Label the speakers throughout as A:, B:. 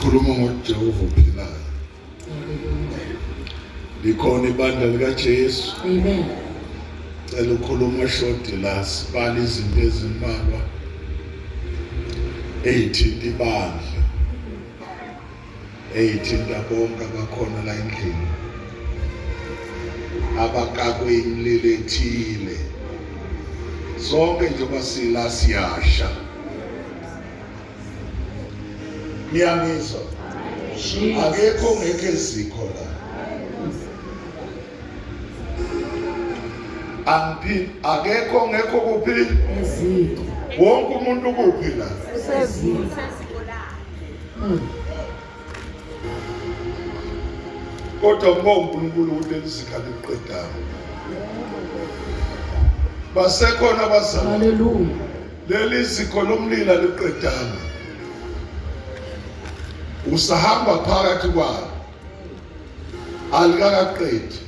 A: Sikhuluma ngoJehova ophilayo. Likhona ibandla likaJesu.
B: Amen.
A: Cela ukhuluma short la sibala izinto ezimbalwa eyithinta ibandla. Eyithinta bonke abakhona la endlini. Abakakwe imlilo ethile. Sonke njengoba sila siyasha. Niyamizwa. Akekho ngeke ezikho la. Akekho ngekho kuphi
B: ezikho.
A: wonke umuntu kuphi la.
B: Usezikho.
A: Kodwa ngibonga uNkulunkulu ukuthi lesikhali liqedanga. Basekhona bazalwane.
B: Hallelujah.
A: Leli zikho lomlilo liqedanga. Usahamba phakathi kwalo. Alikaqedi.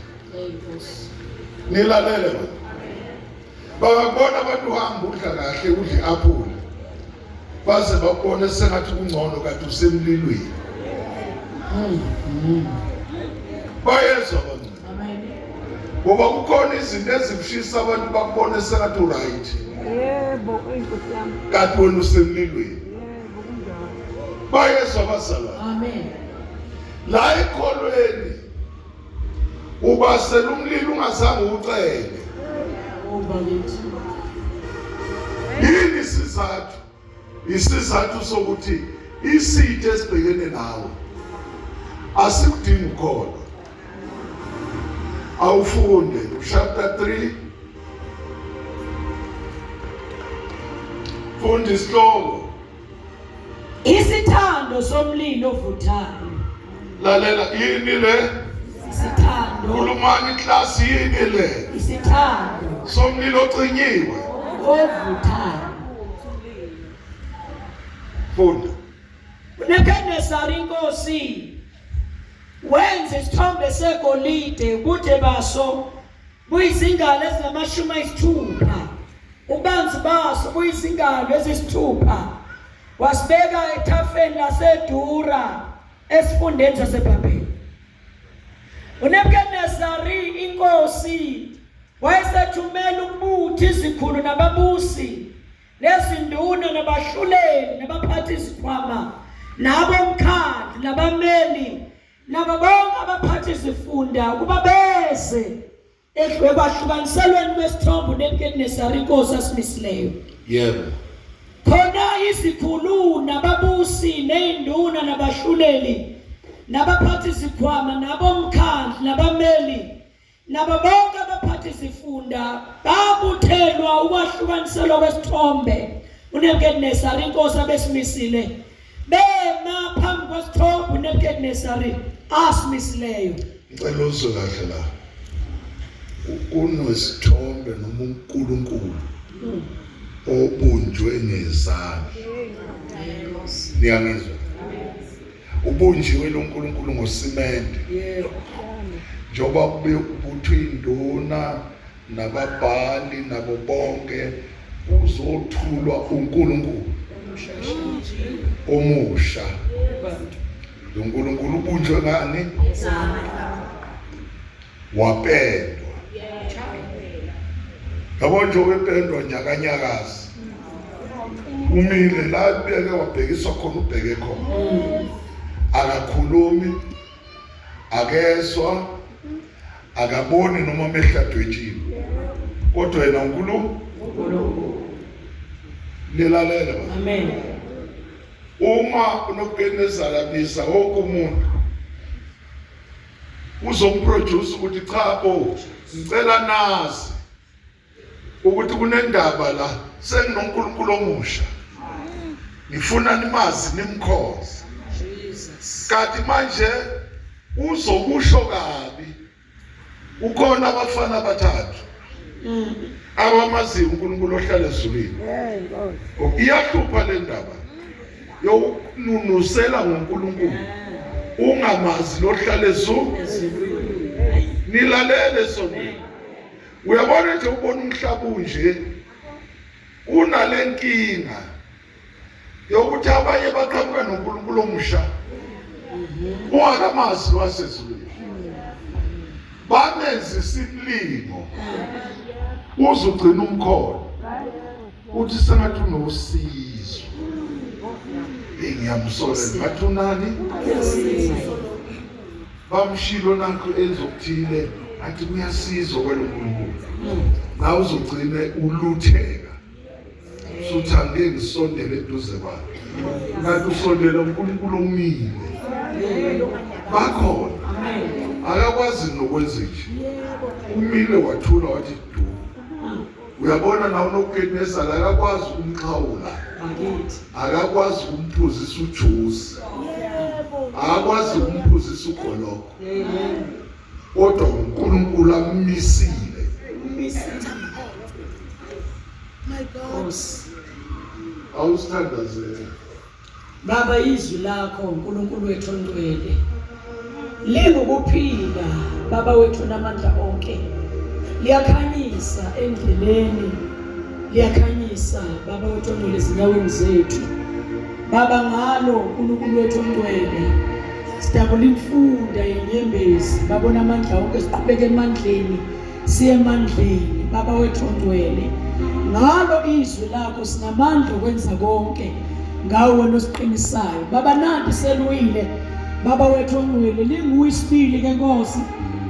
A: Nilalele manje. Bakubona abantu hamba udla kahle udle apple. Baze babone sengathi kungcono kade usemlilweni. Bayezwa bani?
B: Amen.
A: Ngoba kukhona izinto ezimshisa abantu bakubone sengathi uright.
C: Yebo, inkosi yami.
A: Kade wena usemlilweni.
C: Yebo, kunjalo.
A: Bayezwa bazalwane.
B: Amen.
A: La ekholweni ubasela umlilo ungazange ucele.
B: Obakithi.
A: Yini isizathu? Isizathu sokuthi isithe esibhekene nawe asikudingi ukholo. Awufunde chapter 3 funda isihloko.
B: Isithando somlilo ovuthayo.
A: Lalela yini le?
B: Isithando.
A: Khulumani class yini le?
B: Isithando
A: Somlilo ocinyiwe.
B: ovuthayo.
A: Funda.
B: uNebukadnezari inkosi wenza isithombe segolide ubude baso buyizingalo ezingama-60, ubanzi baso buyizingalo eziyisithupha. Wasibeka ethafeni laseDura esifundeni saseBhabheli. uNebukadnezari inkosi wayesethumela ukubutha izikhulu nababusi nezinduna nabahluleli nabaphathi izikhwama nabomkhandlu nabameli nabo bonke abaphathi izifunda ukuba beze ekwahlukaniselweni kwesithombe uNebukadnezari inkosi asimisileyo.
A: Yebo.
B: Khona izikhulu nababusi nezinduna nabahluleli nabaphathi izikhwama nabomkhandlu nabameli nabo bonke abaphathi izifunda babuthelwa ukwahlukaniselwa kwesithombe uNebukadnezari inkosi abesimisile bema phambi kwesithombe uNebukadnezari asimisileyo.
A: Ngicela uzwe kahle la. Kunesithombe noma uNkulunkulu obunjwe ngezandla. Niyangizwa? Ubunjiwe lo uNkulunkulu ngosimende.
B: Yebo.
A: Njoba kube ubuthwe induna nababhali nabo bonke uzothulwa uNkulunkulu omusha. Lo uNkulunkulu ubunjwe ngani? Wapendwa. Yabo nje wependwa nyakanyakazi. Umile la beke wabhekiswa khona ubheke khona. Akakhulumi, akezwa, akaboni noma mehladwetshini. Kodwa yena uNkulunkulu lilalela baba.
B: Amen.
A: Uma uNebukadnezari abisa wonke umuntu uzomproduce ukuthi cha bo ngicela nazi ukuthi kunendaba la senginoNkulunkulu omusha. Ngifuna nimazi nimkhoze. Kanti manje uzokusho kabi ukhona abafana abathathu abamaziyo uNkulunkulu ohlala ezulwini. Iyahlupha le ndaba yokununusela ngoNkulunkulu ungamazi lohlala ezulwini. Nilalele sonke. Uyabona nje ubona umhlaba unje unalenkinga yokuthi abanye baqhamuka noNkulunkulu omusha ungakamazi wasezulwini, bamenza isilimo uzugcina umkhono uthi sengathi unosizo. Ngiyamsolela ngathi unani bamshilo nakho ezokuthile athi kuyasiza kwaloNkulunkulu nawe uzogcine ulutheka suthande ngisondele eduze kwakhe ngathi usondela uNkulunkulu omile bakhona akakwazi nokwenza nje umile wathula wathi du. Uyabona nawe nokukenesa akakwazi ukumxhawula, akakwazi ukumphuzisa ujuice, akakwazi ukumphuzisa ugoloko, kodwa uNkulunkulu ammisile.
B: My God.
A: Awusithandazele
B: Baba, izwi lakho uNkulunkulu wethu ongcwele lingukuphila. Baba wethu namandla onke, liyakhanyisa endleleni, liyakhanyisa Baba wethu ongcwele ezinyaweni zethu. Baba, ngalo uNkulunkulu wethu ongcwele sidabula imfunda yenyembezi. Baba namandla onke, siqhubeke emandleni siye emandleni. Baba wethu ongcwele, ngalo izwi lakho sinamandla okwenza konke ngawe wena osiqinisayo. Baba, nanti seluyile Baba wethu ongcwele, linguwe isibili ke Nkosi.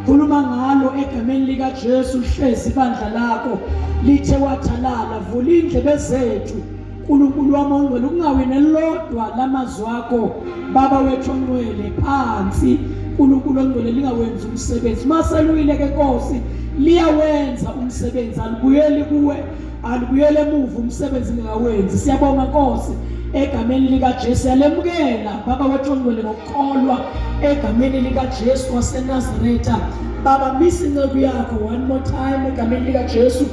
B: Khuluma ngalo egameni lika Jesu, hlezi ibandla lakho lithe wathalala. Vula indlebe zethu uNkulunkulu wami ongcwele, kungawi nelodwa lamazwi akho Baba wethu ongcwele phansi. uNkulunkulu ongcwele, lingawenza umsebenzi. Maseluyile ke Nkosi, liyawenza umsebenzi, alibuyeli kuwe, alibuyele emuva umsebenzi lingawenzi. Siyabonga Nkosi egameni lika Jesu, yalemukela Baba wethu ongcwele ngokukholwa egameni lika Jesu waseNazaretha. Baba, misa inceku yakho one more time egameni lika Jesu.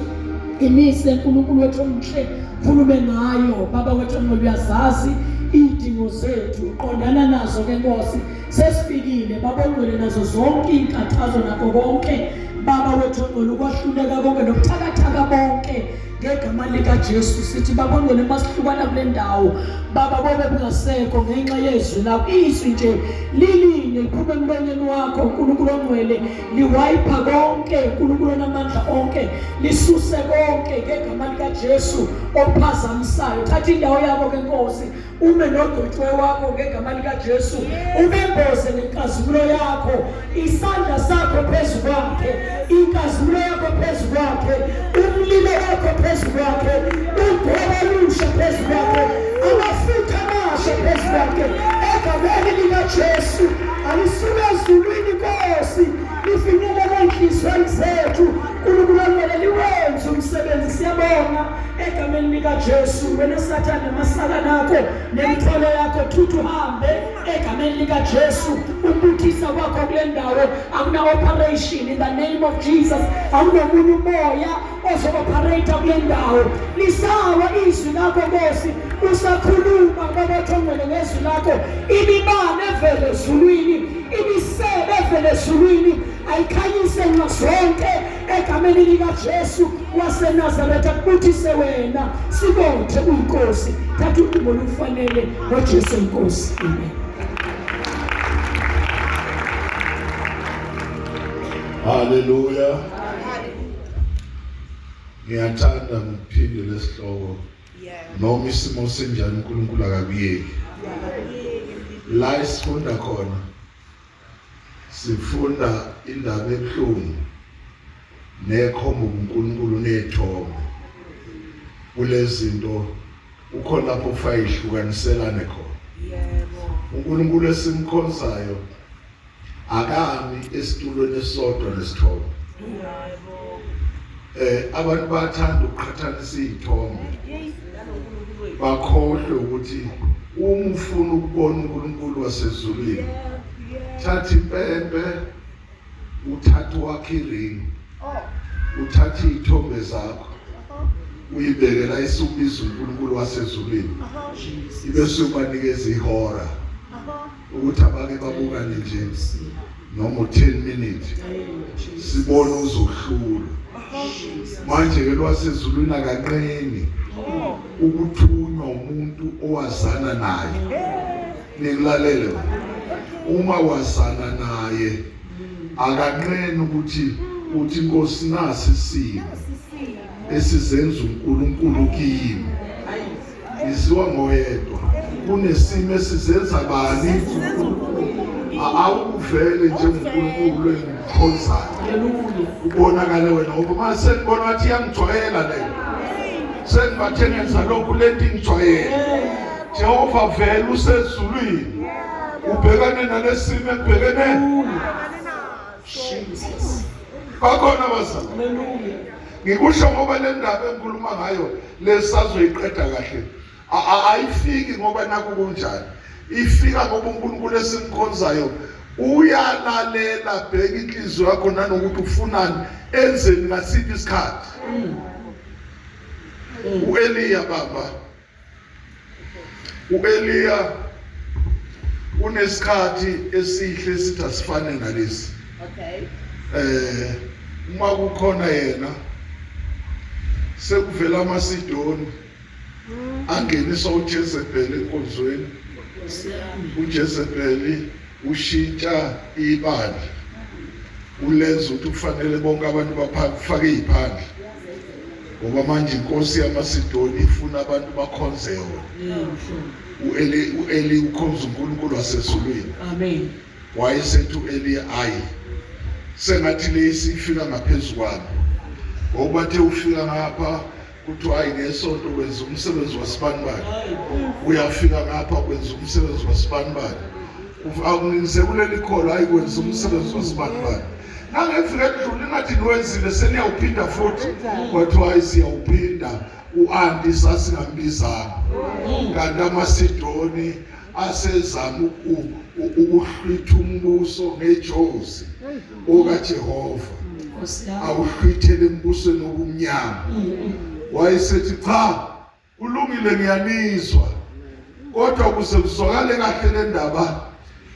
B: Imise uNkulunkulu wethu omhle, khulume ngayo Baba wethu ongcwele. Uyazazi idingo zethu, uqondana nazo ke Nkosi. Sesifikile Baba ongcwele nazo zonke inkathazo nakho konke Baba wethu ongcwele, ukwahluleka konke nobuthakathaka bonke ngegama lika Jesu. Sithi Baba ongcwele, masihlukana kule ndawo Baba bobe bungasekho ngenxa yezwi lakho. Izwi nje lilinye liphuma emlonyeni wakho uNkulunkulu ongcwele, liwayipha konke uNkulunkulu namandla onke, lisuse konke ngegama lika Jesu ophazamisayo. Thatha indawo yakho ke Nkosi, ume nodotshwe wakho ngegama lika Jesu, ubemboze nenkazimulo yakho, isandla sakho phezu kwakhe, inkazimulo yakho phezu kwakhe, umlilo wakho phezu kwakhe, udweba olusha phezu kwakhe, amafutha amasha phezu kwakhe egameni lika Jesu. Alisuke ezulwini Nkosi, lifinyelele enhliziyweni zethu uNkulunkulu ongcwele, liwenze umsebenzi. Siyabonga egameni lika Jesu. Wena Sathane namasaka nakho nemithwalo yakho thuthi uhambe egameni lika Jesu. Ukubuthisa kwakho kule ndawo akuna operation in the name of Jesus. Akunomunye umoya ozo-operate kule ndawo. Lisawa izwi lakho Nkosi, usakhuluma Baba wethu ongcwele ngezwi lakho. Imibane evele ezulwini, imisebe evele ezulwini ayikhanyise ngazonke egameni lika Jesu waseNazaretha. Kubuthise wena, sibothe uNkosi. Thatha udumo olufanele ngoJesu Nkosi. Amen.
A: Haleluya. Ngiyathanda ngiphinde lesihloko noma isimo senjani uNkulunkulu akakuyeki. La sifunda khona, sifunda indaba ebuhlungu nekhomba uNkulunkulu nethombe. Kulezinto ukhona lapho ufike ihlukaniselane khona. uNkulunkulu esimkhonzayo akami esitulweni esodwa nesithombe. Abantu bathanda ukuqhathanisa izithombe, bakhohlwe ukuthi uma ufuna ukubona uNkulunkulu wasezulwini, thatha impempe, uthatha wakhe iring, uthatha izithombe zakho, uyibeke la isubiza uNkulunkulu wasezulwini, ibese ubanikeza ihora ukuthi abake babukane nje noma 10 minutes, sibone uzohlula. Manje ke lwasezulwini akanqeni ukuthunywa umuntu owazana naye. Nilalele, uma wazana naye akanqeni ukuthi Nkosi nasi isimo esizenza uNkulunkulu kimi. Iziwa ngoyedwa. Kunesimo esizenza bani? Awuvele nje uNkulunkulu engikhonzayo. Ubonakala wena ngoba mase ngibona ngathi iyangijwayela le. Sengibathe ngenza lokhu lento ingijwayele. Jehova vele usezulwini. Ubhekane nalesimo ebhekene.
B: Jesus.
A: Bakhona bazali.
B: Hallelujah.
A: Ngikusho ngoba le ndaba engikhuluma ngayo lesazoyiqeda kahle. Ayifiki ngoba naku kunjani. Ifika ngoba uNkulunkulu esimkhonzayo uyalalela bheka inhliziyo yakho nanokuthi ufunani enzeni ngasiphi isikhathi. uEliya baba. uEliya unesikhathi esihle sithi asifane nalesi.
D: Okay.
A: Uma kukhona yena sekuvela amaSidoni angenisa uJezebeli enkonzweni. uJezebeli ushintsha ibandla ulenza ukuthi kufanele bonke abantu bafake iziphandla ngoba manje inkosi yamaSidoni ifuna abantu bakhonze yona. uEli ukhonza uNkulunkulu wasezulwini.
B: Amen.
A: Wayesethi uEliya ayi sengathi lesifika ngaphezulu kwami ngoba bathe ufika ngapha kuthiwa ayi ngesonto kwenza umsebenzi wasibanibani. Uyafika ngapha kwenza umsebenzi wasibanibani. Awunginise kuleli kholo ayi kwenza umsebenzi wasibanibani. Nangefika edlule ngathi niwenzile seniyawuphinda futhi kwathiwa siyawuphinda uAnti sasingambizanga. Kanti amaSidoni asezama ukuhlwitha umbuso ngejozi okaJehova. Awuhlwithele embusweni obumnyama. Wayesethi cha kulungile ngiyanizwa kodwa ukuze kuzwakale kahle le ndaba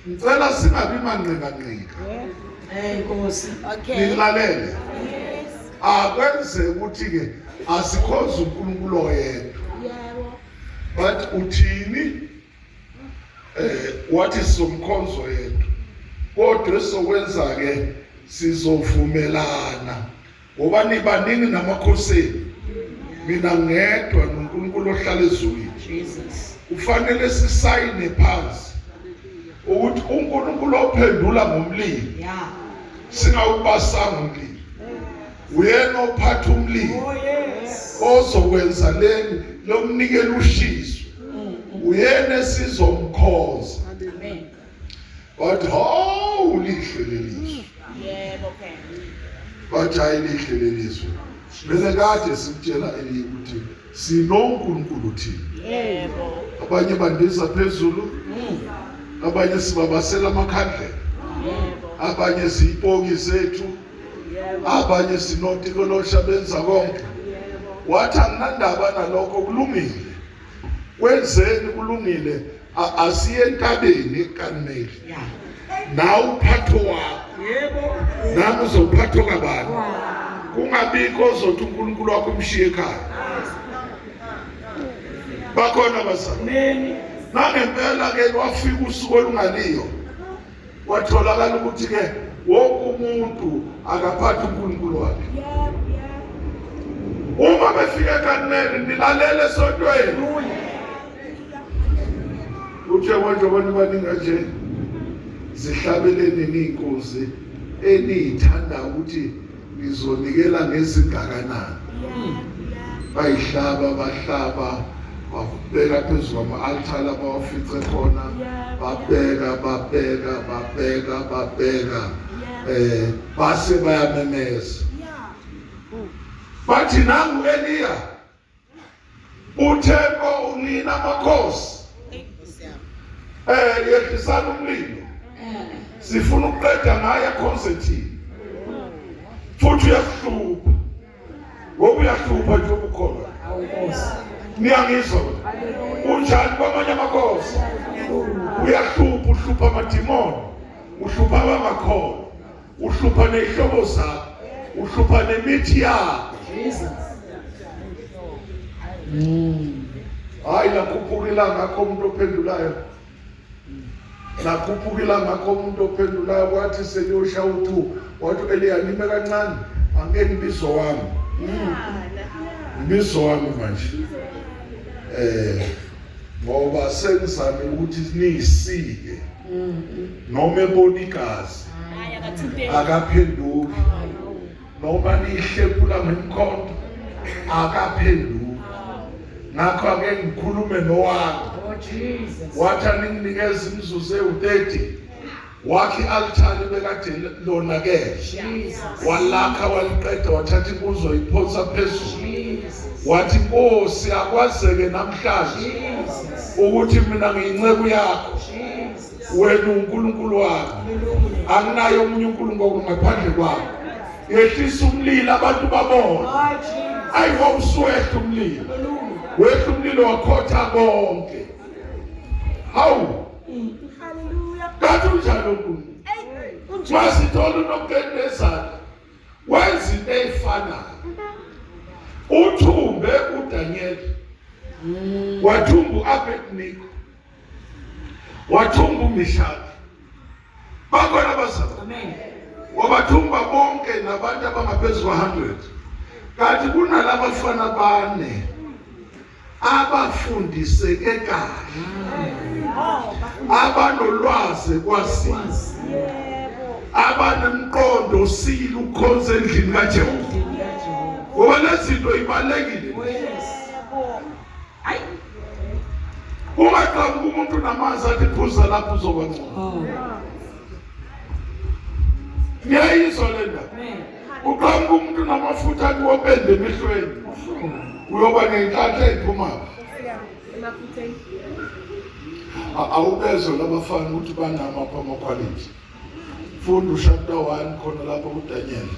A: ngicela singabi manqika.
B: Nkosi.
D: Okay.
A: Nilalele. Akwenze ukuthi ke asikhonze uNkulunkulu oyedwa. But uthini wathi somkhonzo yedwa kodwa esokwenza ke sizovumelana ngoba nibaningi namakhosini. Mina ngedwa noNkulunkulu ohlala ezulwini.
B: Jesus.
A: Kufanele sisayine phansi ukuthi uNkulunkulu ophendula ngomlilo
B: Yeah.
A: singawubasanga umlilo. Uyena ophatha umlilo
B: Oh yes.
A: ozokwenza leni lomnikela ushizo. Uyena sizomkhoza.
B: Amen.
A: But how lihle lelizwe.
D: Yeah, okay.
A: Bathi hayi lihle lelizwe. Bese kade simtshela eli ukuthi sinoNkulunkulu thina.
D: Yebo.
A: Abanye bandiza phezulu, abanye sibabasela amakhandlela,
D: Yebo.
A: abanye siyipoki zethu,
D: Yebo.
A: abanye sinotikolosha benza konke. Wathi anginandaba nalokho kulungile. Kwenzeni kulungile asiye entabeni eKarmeli.
B: Yeah.
A: Nawe uphatho wakho.
B: Yebo.
A: Nami uzophathwa kabani. Kungabikho ozothi uNkulunkulu wakho umshiye ekhaya. Bakhona bazali.
B: Amen.
A: Nangempela ke wafika usuku olungaliyo. Watholakala ukuthi ke wonke umuntu akaphatha uNkulunkulu wakhe. Uma befika eKarmeli nilalele esontweni. Uthe manje abantu baninga nje zihlabeleni inkosi eniyithanda ukuthi nizonikela ngezingakanani. Bayihlaba bahlaba babeka phezulu kwama-altar abawafice khona babeka base bayamemeza. Bathi nangu Eliya uTheko unina amakhosi yehlisana umlilo sifuna ukuqeda ngaye concert futhi uyahlupha ngoba uyahlupha nje ubukhola. Niyangizwa unjani kwamanye amakhosi uyahlupha uhlupha amadimoni uhlupha abangakholwa uhlupha nezihlobo zakho uhlupha nemithi yakho.
B: Jesus.
A: Hayi lakhuphukela ngakho umuntu ophendulayo. Lakhuphukela ngakho umuntu ophendulayo kwathi seliyosha u2 wathi Eliya nime kancane angeke imbizo wami. Imbizo wami manje. Ngoba sengizame ukuthi niyisike. Noma ebona igazi. Akaphenduki. Noma nihlephula ngemkhonto akaphenduki. Ngakho ake ngikhulume nowami. Wathi aninginikeza imizuzu ewu30 wakhi althari bekade lonakele walakha waliqeda wathatha inkuzo iphonsa phezulu wathi Nkosi akwazeke namhlanje ukuthi mina ngiyinceku yakho wena uNkulunkulu wakho anginayo omunye uNkulunkulu ngaphandle kwakho yehlisa umlilo abantu babona ayiwawuswehla umlilo wethu umlilo wakhotha konke. Hawu kanti unjalo uNkulunkulu masithola uNokendezana wenza into efanayo uthumbe uDaniel wathumba uAbednego wathumba uMeshaki bakhona abasaba wabathumba bonke nabantu abangaphezulu kwa100 kanti kunalabo abafana bane abafundiseke kahle abanolwazi kwasisi abanemqondo sile ukhonza endlini kaJehova ngoba lezinto ibalekile ungaqhamuka umuntu namanzi athi phuza lapho uzoba ngcono ngiyayizwa le ndaba uqhamuka umuntu namafutha athi wopende emehlweni uyoba nenhlanhla eziphumayo awubezwe labafana ukuthi banamapha amaquality funda uchapter 1 khona lapho kuDaniel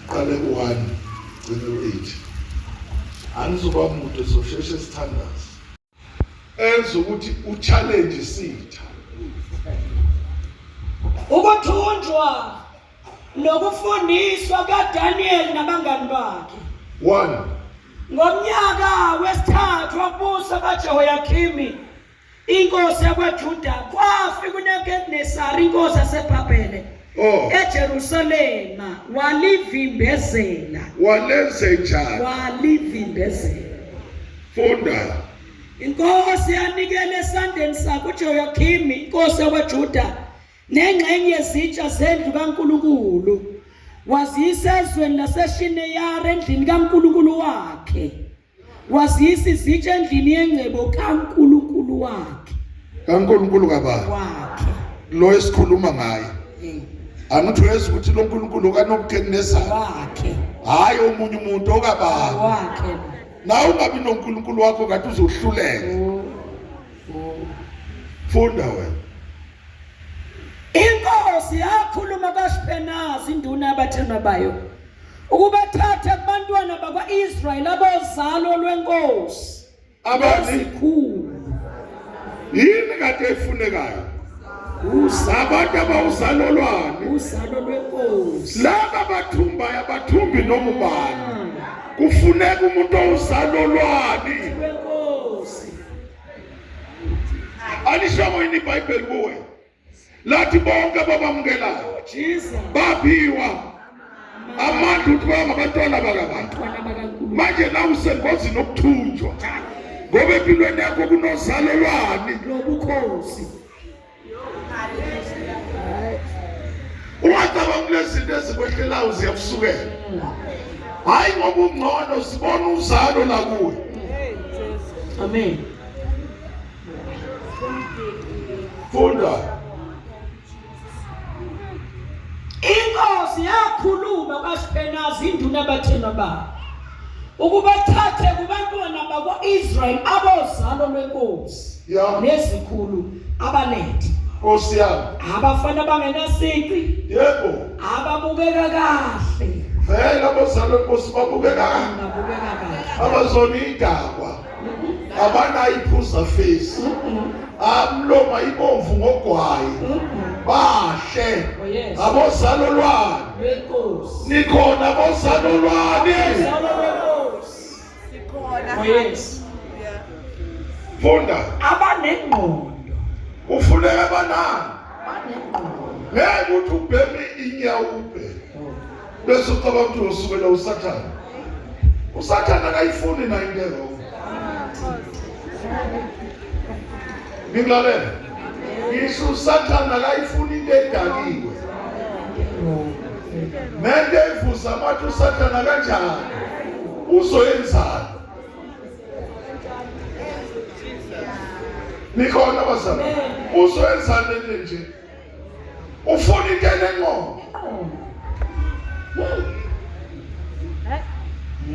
A: qale ku1 gcine u8 anizoba umuntu ezosheshe sithandaza enza ukuthi uchallenge isitha
B: ukuthunjwa nokufundiswa kaDaniel nabangani bakhe
A: 1
B: ngomnyaka wesithathu wokubusa kaJehoyakhimi inkosi yakwaJuda kwafika uNebukadnesari inkosi yaseBhabhele eJerusalema walivimbezela
A: walenze njani
B: walivimbezela
A: funda
B: inkosi yanikele esandleni sakhe uJehoyakhimi inkosi yakwaJuda nengxenye yezitsha zendlu kaNkulunkulu waziyisa ezweni laseShineyari endlini kaNkulunkulu wakhe waziyisa izitsha endlini yengcebo kaNkulunkulu wakhe
A: kaNkulunkulu kabani
B: wakhe
A: lo esikhuluma ngaye angithi uyeza ukuthi lo nkulunkulu kaNebukadnesari
B: wakhe
A: hayi omunye umuntu okabani
B: wakhe
A: nawe ungabi nonkulunkulu wakho kade uzohluleka funda wena
B: inkosi yakhuluma kaShpenazi induna yabathenwa bayo ukubathatha kubantwana bakwaIsrayeli abozalo lwenkosi
A: abanikhulu yini kade efunekayo abantu abawuzalo lwani
B: uzalo lwenkosi
A: laba bathumbayo abathumbi noma ubani kufuneka umuntu owuzalo lwani
B: lwenkosi
A: alisho yini iBhayibheli kuwe lathi bonke babamukelayo
B: Jesus
A: baphiwa amandla ukuthi bangabantwana bakabantu manje nawe usengozini okuthunjwa ngoba empilweni yakho kunozalo lwani
B: lobukhosi
A: ungacabanga lezinto ezikwehlelayo ziyakusukela hayi ngoba ungcono sibona uzalo la kuwe
B: amen
A: funda
B: inkosi yakhuluma kaShpenazi induna yabathenwa bayo ukubathathe kubantwana bakwaIsrayeli abozalo lwenkosi nezikhulu abalethe
A: Nkosi yami
B: abafana bangenasiqi
A: yebo
B: ababukeka kahle
A: vele abozalo lenkosi babukeka
B: babukeka kahle
A: abazona idakwa abanayo iphuza face amloma ibomvu ngogwayi bahle abozalo lwani
B: lwenkosi
A: nikhona abozalo lwani
B: Oh yes.
A: Funda.
B: Abanengqondo.
A: Ufuneka banani.
B: Abanengqondo.
A: Ngeke uthi ubheme inyawo ubheme. Bese ucabanga ukuthi usukela uSathane. uSathane akayifuni na into ero. Ngikulalela. Ngisho uSathane akayifuni into edakiwe. Mende ivusa amathi uSathane kanjani? Uzoyenzani? Nikhona bazama. Uzoyenzani nje? Ufuna into enengqondo.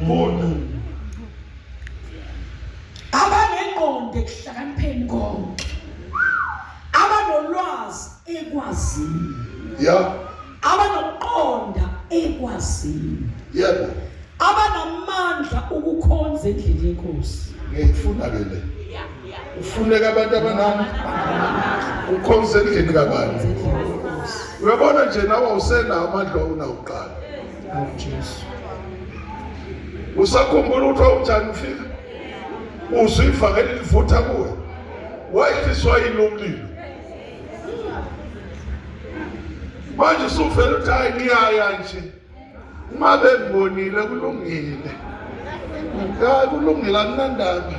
A: Bona
B: Abanengqondo ekuhlakanipheni konke. Abanolwazi ekwazini.
A: ya
B: Abanokuqonda ekwazini.
A: yebo
B: Abanamandla ukukhonza endlini yenkosi.
A: ngifuna ke le. Ufuneka abantu abanani ukhonze endlini kabani. Uyabona nje nawe usena amandla unawuqala.
B: Jesu.
A: Usakhumbula ukuthi unjani ufika? Uzivakela livutha kuwe. Wayithiswa yilomlilo. Manje sufela ukuthi hayi ngiyaya nje. Uma bengibonile kulungile. Hayi kulungile akunandaba.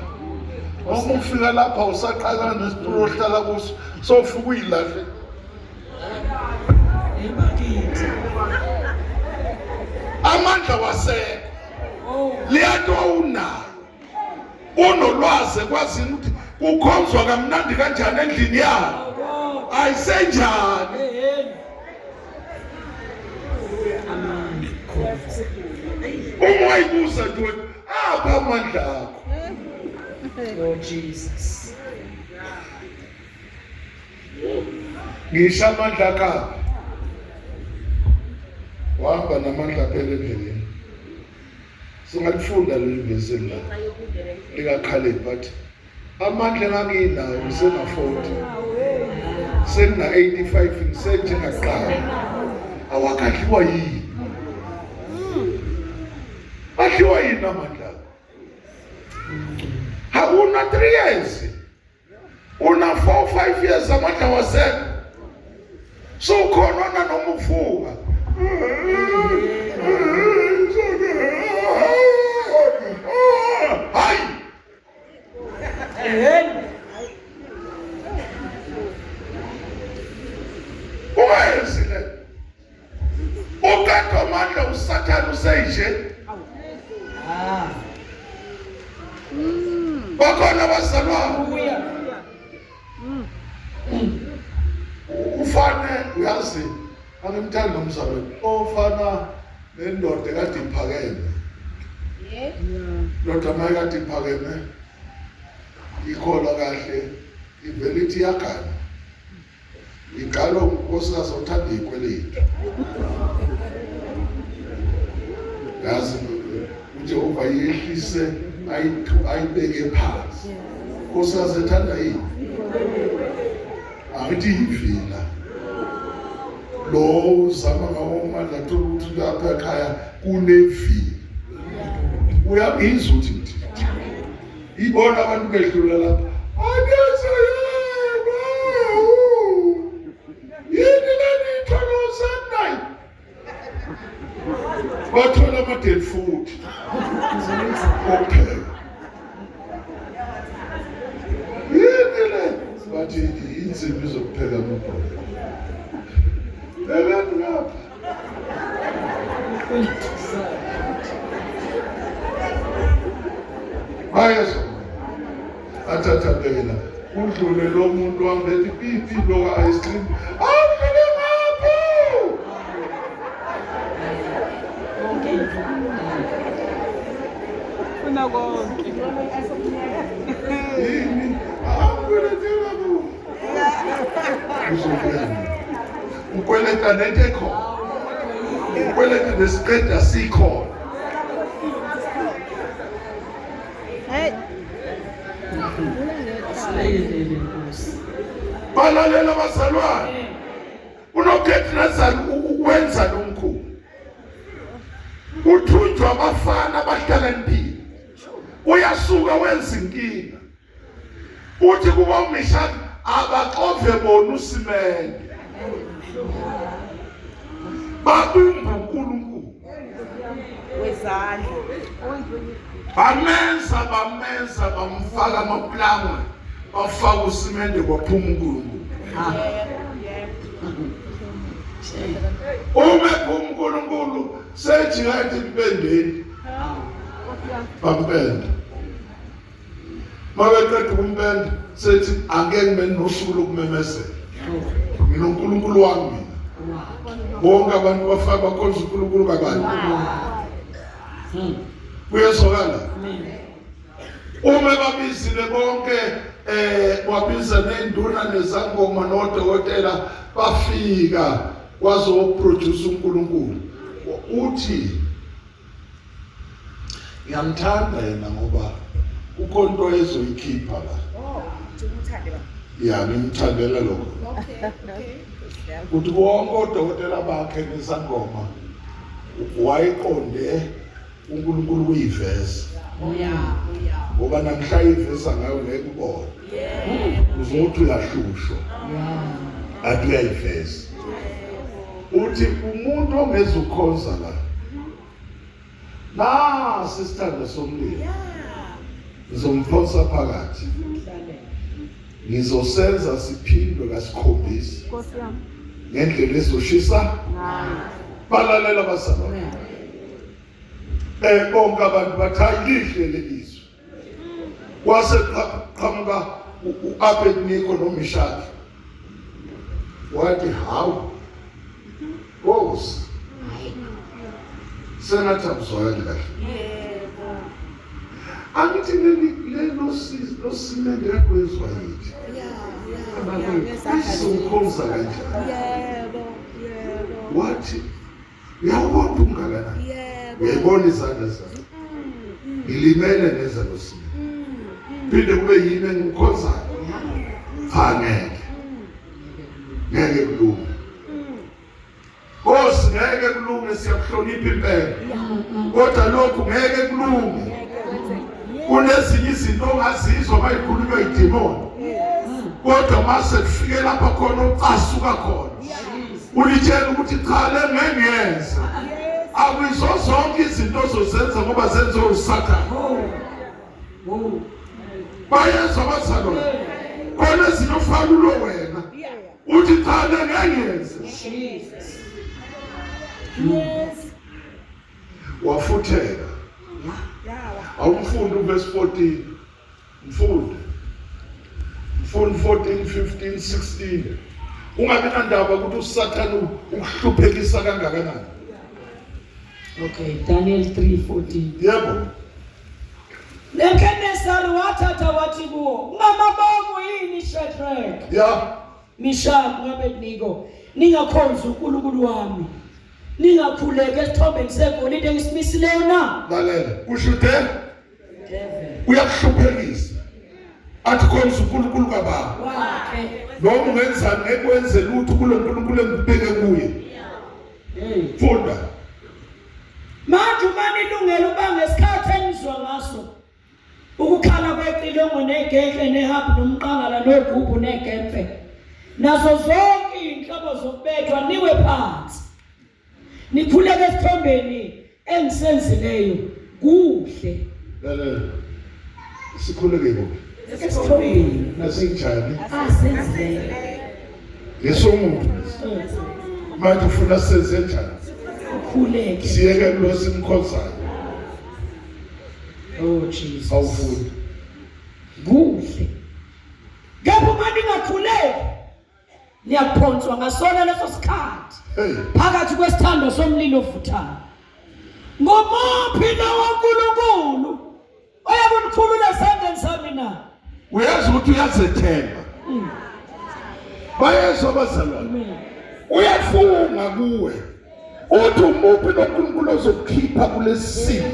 A: Uma ufika lapha usaqala nesitulo ohlala kuso sofika uyilahle.
B: Ebakithi.
A: Amandla wasekho. Liyato unayo. Unolwazi kwazini ukuthi ukhonzwa kamnandi kanjani endlini yakho. Ayisenjani.
B: Amen.
A: Uma wayibuza nje apha amandla akho.
B: Oh Jesus.
A: Ngisho amandla akho. Wahamba namandla phela endleleni. Singalifunda leli vesi la. LikaKhaleb bathi amandla enganginawo ngisena 40. Sengina 85 ngisengaqala. Awakadliwa yini? Adliwa yini amandla? Una 3 years. Una 4-5 years amandla wasekho. So khona noma uvuka. Hayi. Ungayenzile. Ukade amandla uSathane useyije. Bakhona bazalwane. Ufane uyazi angimthanda umzalwane ofana nendoda ekade iphakeme. Ndoda mayikade iphakeme ikhola kahle ivele ithi yakana. Igalo unkosikazi othanda ikweleti. Yazi uJehova yehlise ayibeke phansi. Unkosikazi ethanda yini? Ayithi ivila. Lo uzama ngawomandla ukuthi lapha ekhaya kunevili. Uyabizwa uthi ibona abantu bedlula lapha. Anyaza yebo. Yini leni itholoza nayi? Bathola ama-dead food. Okay. Yini le? Bathi insimbi zokupheka amabhola. Bebeni ngapha. Bayezo. Athatha bhekela. Udlule lo muntu wambethi pipi lo ice cream. Awudlule ngapho.
C: Funa konke.
A: Yini? Awudlule ngapho. Uzofuna. Ukweleta nento ekhona. Ukweleta nesiqeda sikhona. Balalela abazalwane. Unokhethi nazali ukwenza nomkhulu. Uthunjwa abafana abahlakaniphile. uyasuka wenza inkinga uthi kuba uMeshaki abaxove bona usimende babumba uNkulunkulu
D: wezandla.
A: bamenza bamfaka amaplanga bafaka usimende kwaphuma uNkulunkulu uma phuma uNkulunkulu sejikathi impendeni bampenda mabeqeda ukumpenda sethi angeke ngibe nosuku lokumemezela nginoNkulunkulu wami mina bonke abantu bafaka bakhonza uNkulunkulu kabantu kuyezwakala uma babizile bonke wabiza nenduna nezangoma nodokotela bafika wazoproduce uNkulunkulu uthi ngiyamthanda yena ngoba ukho into ezoyikhipha la ya ngimthandela lokho uthi wonke odokotela bakhe nezangoma wayiqonde uNkulunkulu kuyivesi ngoba namhla ivesa ngayo ngeke ubone uzothi uyahlushwa athi uyayivesa uthi umuntu ongezukhonza la nasi isithando somlilo ngizomphonsa phakathi ngizosenza siphindwe kasikhombisa ngendlela ezoshisa balalela abazalwane bonke abantu bathayi lihle lelizwe wase qhamuka uAbednego noMeshaki wathi hawu Nkosi sengathi akuzwakali kahle angithi lo simende yakwezwa yithi sizomkhonza kanjani wathi uyawubona ungakanani uyayibona izandla zami ngilimele neza lo simende phinde kube yini engimkhonzayo ngeke kulunge Nkosi ngeke kulunge siyakuhlonipha impela kodwa lokhu ngeke kulunge kunezinye izinto ongazizwa mayikhulunywa idemoni kodwa mase kufike lapha khona ucasuka khona ulitshela ukuthi cha le ngengenza akuyizo zonke izinto ozozenza ngoba zenziwe uSathane bayezwa abazalwane khona zinofalulo wena uthi cha le ngengenza wafutheka awumfundi uverse 14 mfundi 14 15 16 ungabe nandaba ukuthi uSathane ukuhluphekisa kangakanani
B: Okay, Daniel 3:14.
A: yebo
B: Nebukadnezari wathatha wathi kuwo ungamabomu yini Shadrach
A: ya
B: Meshaki noAbednego ningakhonza uNkulunkulu wami ningakhuleka esithombeni segolide engisimisileyo na
A: lalela ushuthe uyakuhluphekisa athi khonza uNkulunkulu kababa
B: wakhe
A: noma ungenzani ngekwenze lutho kulo nkulunkulu engibheke kuye funda
B: manje uma nilungela uba ngesikhathi enizwa ngaso ukukhala kweqilongo negenhle nehabhu nomqangala nogubhu negemfe nazo zonke inhlobo zokubethwa niwe phansi nikhuleke esithombeni engisenzileyo kuhle
A: lalela sikhuleke kuphi
B: esithombeni
A: nasinjani
B: asenzileyo
A: ngesomuntu manje ufuna senze njani
B: khuleke
A: siyeke lo simkhonzayo
B: oh Jesus
A: awufuni
B: kuhle ngapha uma ningakhuleki niyaphonswa ngasona leso sikhathi phakathi kwesithando somlilo ovuthayo ngomuphi na waNkulunkulu oyakunikhulula esandleni sami na
A: uyazi ukuthi uyazethemba bayezwa abazalwane uyafunga kuwe uthi umuphi noNkulunkulu ozokukhipha kulesi simo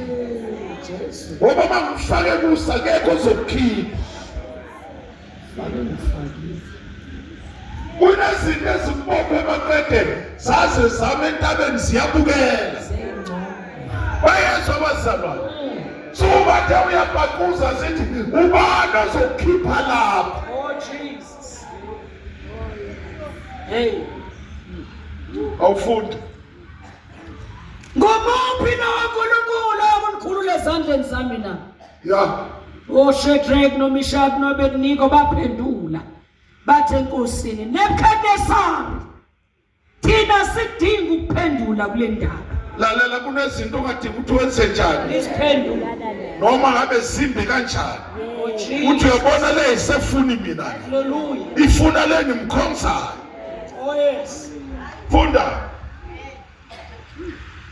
A: ngoba mangifake kusa ngeke ozokukhipha kunezinto ezikubophe emaqedeni zaze zame entabeni ziyabukela bayezwa abazalwane subathe uyabhaqula
B: Hey.
A: Awufunda.
B: Ngomuphi na uNkulunkulu okunkhulula ezandleni zami na?
A: Ya.
B: OShadrach noMeshach noAbednego baphendula bathi enkosini Nebukadnezar thina sidinga ukuphendula kule ndaba.
A: Lalela kunezinto ongadinga ukuthi wenze njani.
B: Isiphendula
A: Noma ngabe zimbi kanjani. Uthi uyabona le isefuni mina.
B: Hallelujah.
A: Ifuna le ngimkhonzayo.
B: Oh yes.
A: Funda.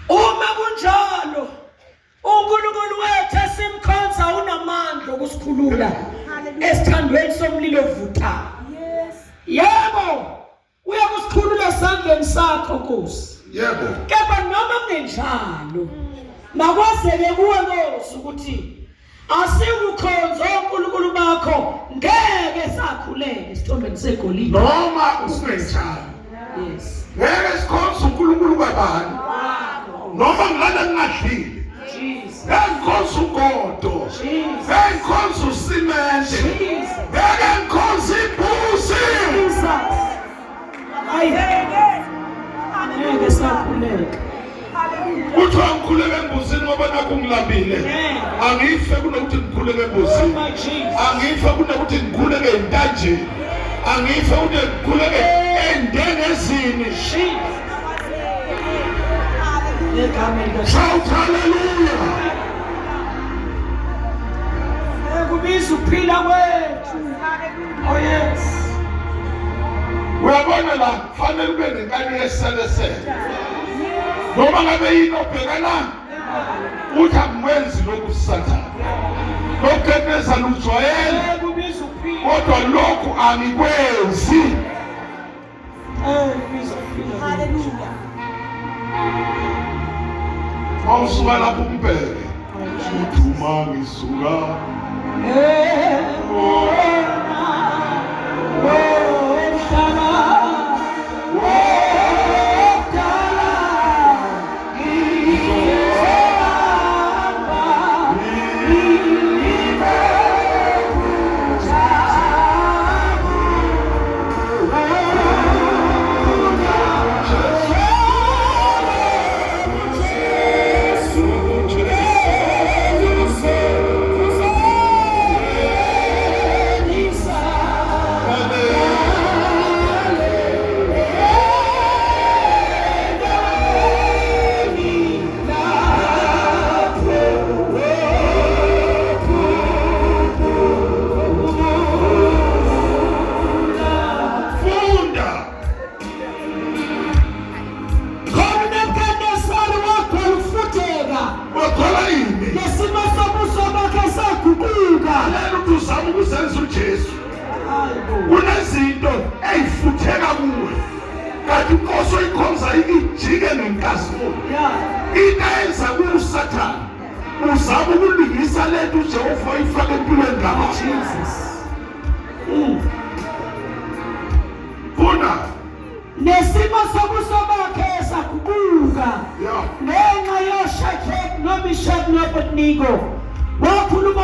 B: Uma kunjalo uNkulunkulu wethu esimkhonza unamandla okusikhulula esithandweni somlilo ovuthayo.
D: Yes.
B: Yebo uyakusikhulula esandleni sakho Nkosi.
A: Yebo.
B: Kepha noma kunenjalo makwazeke kuwe Nkosi ukuthi asikukhonza uNkulunkulu bakho ngeke sakhuleke isithombeni segolide.
A: Noma kungenjalo.
B: Yes.
A: Ngeke sikhonze uNkulunkulu babani. Noma ngilala ngingadlile.
B: Jesus.
A: Ngikhoze ugodo.
B: Jesus.
A: Ngikhoze usimente.
B: Jesus.
A: Ngikhoze ibusi.
B: Jesus. Ngeke sakhuleka.
A: Uthiwa ngikhuleke embusini ngoba nakho ngilambile. Angife kunokuthi ngikhuleke embusini.
B: My Jesus.
A: Angife kunokuthi ngikhuleke entanjeni. Angife ukuthi ngikhuleke endengezini.
B: Jesus.
A: Shout hallelujah.
B: Kubiza ukuphila kwethu. Oh yes.
A: Uyabona la kufanele ube nenkani yeselesele. Noma ngabe yini obhekana uthi angikwenzi lokhu Sathane. Lokuketeza lujwayele
B: Kubiza ukuphila.
A: kodwa lokhu angikwenzi.
B: Kubiza ukuphila.
D: Hallelujah.
A: Mawusuka lapho umbheke. Uthuma ngisuka. Kunezinto ezifutheka kuwe kanti inkosi oyikhonza ijike nenkazimulo into eyenza kuSathane uzama ukulungisa lento uJehova oyifake empilweni yakho Jesus. Bona
B: nesimo sobuso bakhe saguquka ngenxa yoShadrach noMeshach noAbednego wakhuluma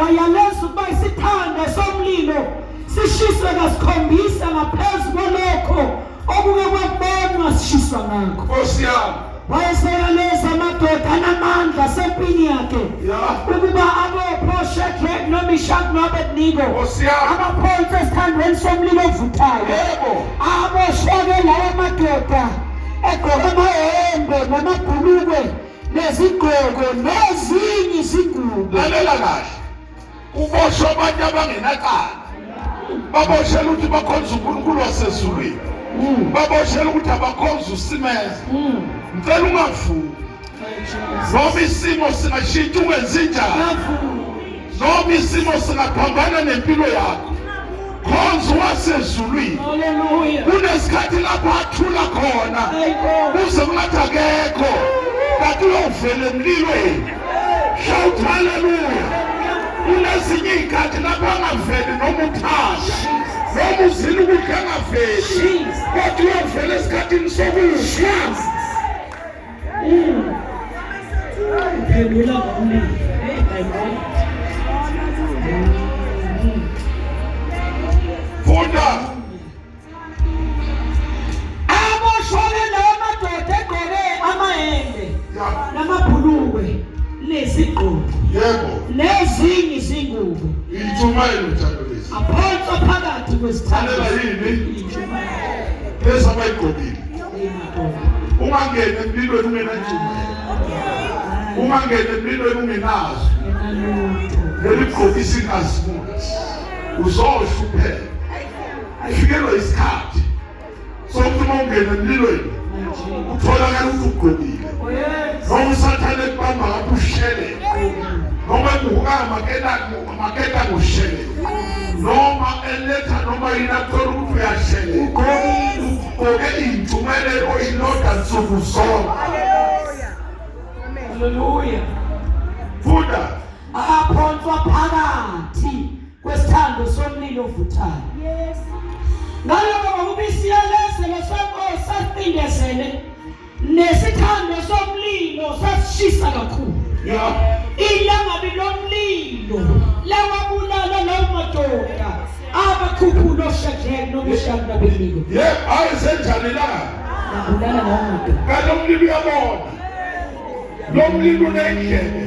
B: wayaleza ukuba isithanda somlilo sishiswe kasikhombisa ngaphezu kwalokho okuke kwabonwa sishiswa ngakho.
A: Nkosi yami
B: wayeseyaleza amadoda anamandla asempini yakhe ukuba abophe oShadrach noMeshach noAbednego abaphonse esithandweni somlilo ovuthayo. Abosheke lawo madoda egqoke amahembe namabhulukwe nezigqoko nezinye izingubo.
A: Lalela kahle. Uboshwe abantu abangenacala. Baboshela ukuthi bakhonza uNkulunkulu wasezulwini. Baboshela ukuthi abakhonza uSimeza. Ngicela ungavuki. Noma isimo singashintsha ukwenza njani. Noma isimo singaphambana nempilo yakho. Khonza wasezulwini.
B: Hallelujah.
A: Kunesikhathi lapho athula khona. Kuze kungathi akekho. Kanti uyovela emlilweni. Shout hallelujah. Kunezinye izikhathi lapho angaveli noma uthanda. Noma uzile ukuthi angaveli. Kodwa uyovela esikhathini sokufa.
B: Phendula ngomlilo.
A: Funda.
B: nezinye izingubo
A: Intshumayelo njalo lezi.
B: aphonswa phakathi kwesithando.
A: Lalela yini?
B: Intshumayelo.
A: Lezi abayigqokile. Ungangena emlilweni ungenantshumayelo. Ungangena emlilweni ungenazo. Leli gqoka isingazimuthi. Uzohlupheka. Ayifikelwa isikhathi. Sokuthi uma ungena emlilweni utholakala ukuthi ugqokile. Noma usathane ekubamba ngapha ushele. Noma emuka maketa ngushele. Noma eletha noma inathola ukuthi uyashele. Ugqoke intshumayelo oyilodwa nsuku zonke.
B: Hallelujah.
A: Funda.
B: Aphonswa phakathi kwesithando somlilo ovuthayo.
D: Yes.
B: Ngalokho ngokubisiyelezele sonke sasindezele nesithando somlilo sasishisa kakhulu.
A: Yeah.
B: Ilangabi lomlilo lawabulala lawo madoda abakhuphula oShadrach noMeshaki nabeNabednego.
A: Yebo, ayisenjani la?
B: Abulala lawo madoda.
A: Kanti umlilo uyabona. Lo mlilo unendlebe.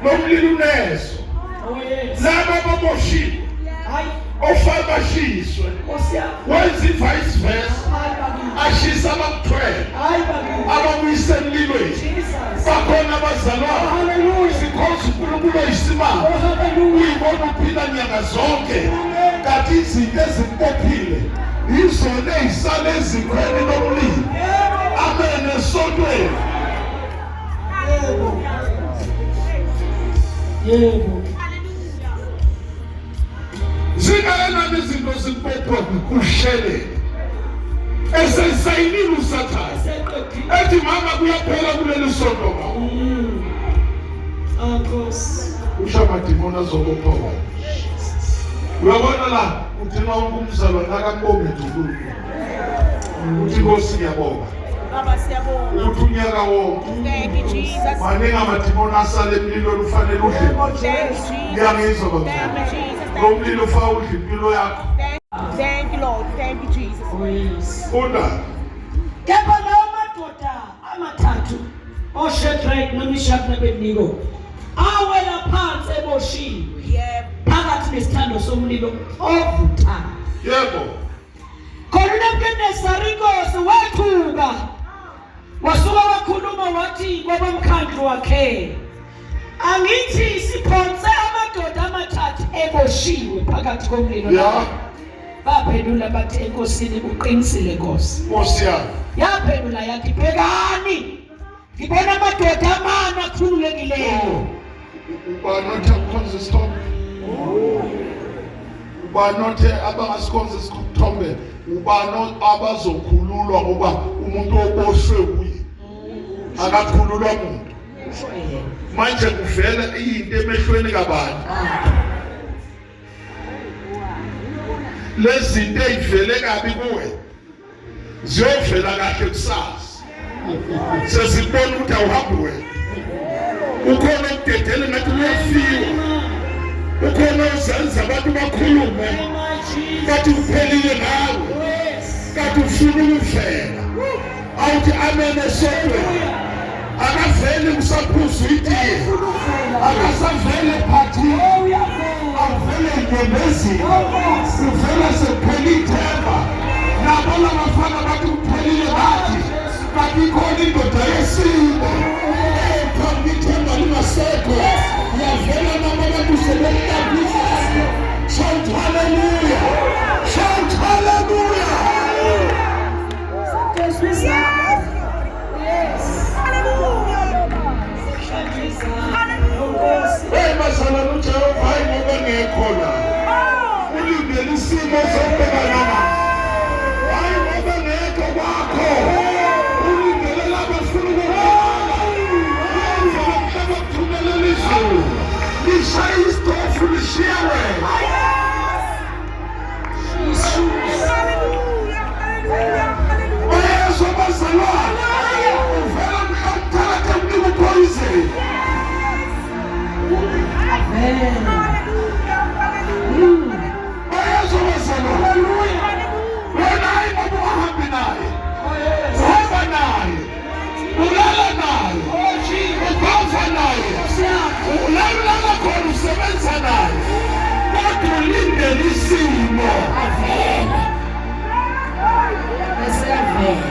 A: Lo mlilo uneso.
B: Oh yes.
A: Laba baboshile.
B: Hayi
A: Ofabashiswe.
B: osiyapha.
A: Wenza vice versa.
B: Hayi bakithi.
A: Ashisa abakuthwele.
B: Hayi bakithi.
A: Ababuyisa emlilweni.
B: Jesus.
A: Bakhona abazalwane.
B: Hallelujah.
A: Sikhoza uNkulunkulu oyisimanga.
B: Oh hallelujah.
A: Uyibona uphila nyanga zonke. Kanti izinto ezimpophile izona ezisala ezikhweni lomlilo. Amen esontweni.
B: Yebo.
A: Zingayenani izinto zimpopho kushele. Esesayinile usathane.
B: Seqedile.
A: Ethi mama kuyaphela kuleli sonto mama.
B: Nkosi.
A: Ushamadimona azobophoka. Uyabona la uthina umzalwane akabonge dululo. Uthi Nkosi ngiyabonga.
D: Baba siyabonga.
A: Uthi unyaka wonke.
D: Thank you Jesus.
A: Maningi amadimona asale emlilweni ufanele udle.
D: Thank you Jesus.
A: Ngiyangizwa
D: Thank
A: baba.
D: you Jesus.
A: Lo mlilo ufaka udla impilo yakho.
D: Thank you Lord. Thank you Jesus.
B: Oh yes.
A: Funda.
B: Kepha lawo madoda amathathu oShadrach noMeshaki nabeNabednego awela phansi eboshiwe
D: Yep.
B: phakathi nesithando somlilo ovuthayo.
A: Yebo.
B: Khona uNebukadnezari inkosi wethuka wasuka wakhuluma wathi kwabamkhandlu wakhe, angithi siphonse amadoda amathathu eboshiwe phakathi komlilo.
A: Ya.
B: Baphendula bathi enkosini uqinisile Nkosi.
A: Nkosi yami.
B: Yaphendula yathi bhekani ngibona amadoda amane akhululekileyo.
A: Ubanothe ukukhonza isithombe. Ubanothe abangasikhonza isithombe. Ubano abazokhululwa ngoba umuntu oboshwe kuye. Akakhululwa umuntu. Manje kuvela into emehlweni kabantu. Lezi zinto ezivele kabi kuwe ziyovela kahle kusasa. Sesibona ukuthi awuhambi wena. Ukhona ukudedela ngathi uyafiwa. Ukhona uzenza abantu bakhulume bathi kuphelile ngawe. Kanti ufuna ukuvela. Awuthi amen esontweni. Akaveli usaphuza itiye. Akasavele phathini. Avele inyembezini. Uvela sephela ithemba. Nabo labafana bathi kuphelile bathi. Kanti ikhona indoda yesimo. Phambi ithemba lingasekho. Yavela nabo abantu sebelidabisa. Shout hallelujah. Shout hallelujah. Hey bazalwane uJehova hayi ngoba ngekhona. Ulindele isimo sokubhekana naso. Hayi ngoba ngekho kwakho. Ulindele laba funa ukubona. Yenza umhlaba kuthumela izulu. Lishaye isitofu lishiwe. Oyezwa bazalwane. Uvela mhlawumthathe umlilo poison. Oyezwa bazalwane. Wena hayi ngoba uhambi naye. Uhamba naye. Ulala naye. Ubhava naye. Ulala khona. kuleli simo
B: esiyavela.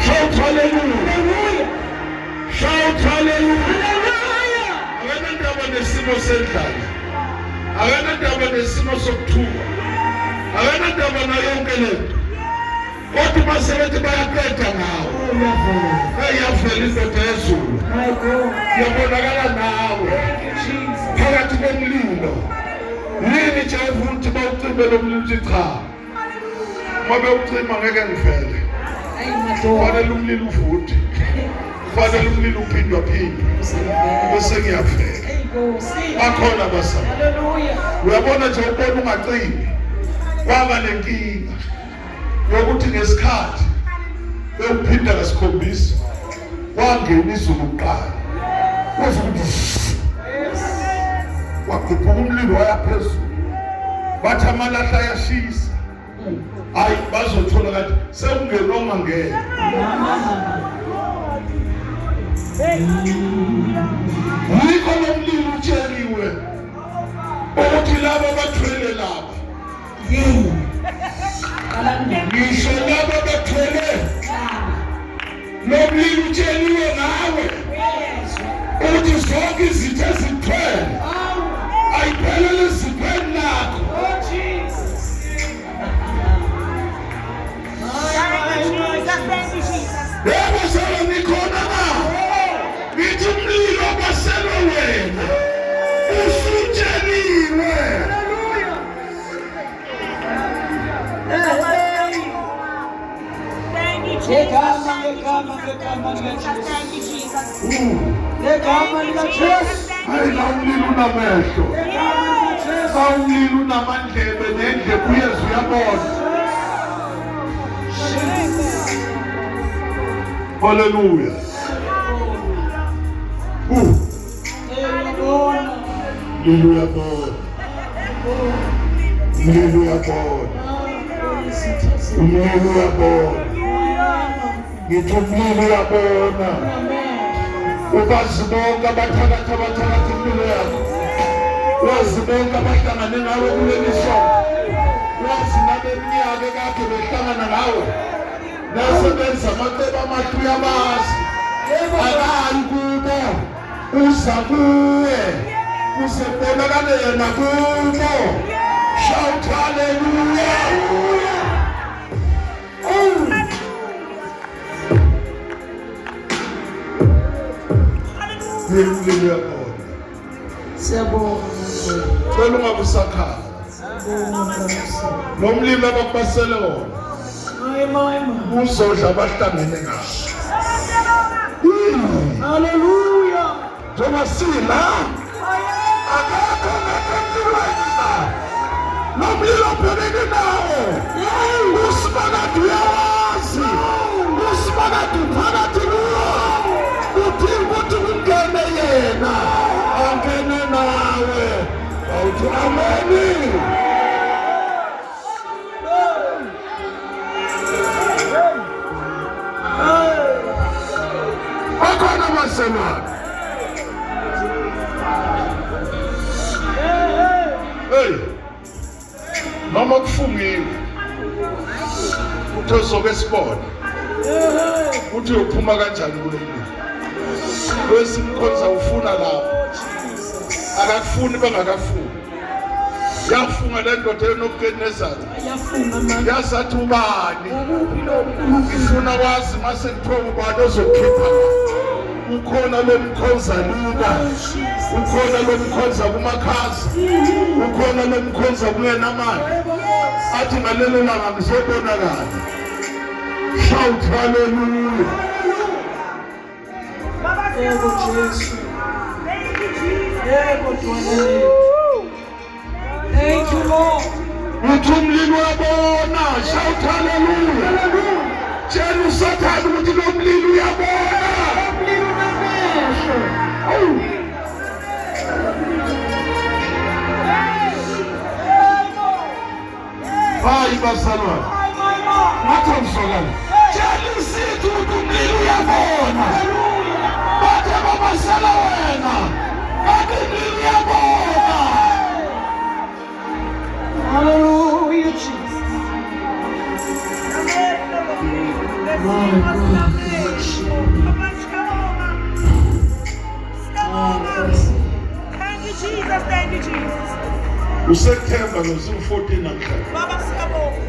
A: shout hallelujah, shout hallelujah. Akanandaba nesimo sendlala, akanandaba nesimo sokuthuka, akanandaba nayo yonke lento. Kodwa basebenzi bayaqeda ngawo. Iyavela indoda yezulu, iyabonakala nawe phakathi komlilo. Yini nje ukuthi bawucime lo mlilo uthi cha, uma bewucima ngeke ngivele. Kufanele umlilo uvuthe, kufanele umlilo uphindwa phindwe bese ngiyavela. Bakhona basana, uyabona nje ubona ungacimi kwaba lenkinga yokuthi ngesikhathi bewuphinda ngasikhombisa wangena izulu kuqala wakhupha umlilo waya phezulu, bathi amalahla ayashisa. Hayi bazothola kathi sekungena ongangena. Yikho lo mlilo utsheliwe ukuthi laba bathwele laba, ngisho laba bathwele lo mlilo utsheliwe nawe ukuthi zonke izitho ezithwele ayiphelele ezithweni lakho. Yebo sala nikhona na, ngithi umlilo baselwe wena usutsheliwe. Hayi la umlilo unamehlo, sa umlilo unamandlebe nendlebe uyezwa uyabona. Hallelujah. Mlilo uyabona, mlilo uyabona, umlilo uyabona. Ngithi umlilo uyabona. Ubazi bonke abathakathi impilo yakho, wazi bonke abahlangane nawe kuleli sonto, wazi nabeminyaka ekade behlangana nawe nasebenza amacebo amahle uyabazi. Akayi kubo, uza kuwe, uzebonakale yena kubo. Shout hallelujah. Umlilo uyabona.
B: Siyabonga.
A: Cela ungabusakhala. Lo mlilo abakubasele wona uzodla abahlangene ngawo.
B: Hallelujah.
A: Njengoba sila akakho ngakamlilweni lo mlilo obhekene nawo. Usibakade uyawazi, usibakade uphakathi kuwo. Uthi ukuthi ungene yena angene nawe. Awuthi ameni. Akhona maselwane. Hey, noma kufungiwe uthi uzoke sibone uthi uphuma kanjani kulo mlilo. Wesimkhonza ufuna lapho, akakufuni bangakafuni. Yafunga le ndoda enokukenezayo, yazathi ubani ngifuna wazi mase kuthiwa ubani ozokhipha. Ukhona lo mkhonza luka, ukhona lo mkhonza kumakhaza, ukhona lo mkhonza kungenamandla, athi ngalelo langa ngizobonakala. Shout hallelujah.
B: Yebo Jesu. Yebo Jesu. Thank you Lord.
A: Uthi umlilo uyabona. Shout hallelujah. Tshela uSathane ukuthi lo mlilo uyabona.
B: Umlilo unamehlo.
A: Hayi basalwane. Ngathi awuzwakala. Tshela uSithi ukuthi umlilo uyabona. Bathe babasela wena. Bathi umlilo uyabona.
D: thank you, Jesus.
A: Usethemba ngosuku 14 namhlanje.
D: Baba siyabonga.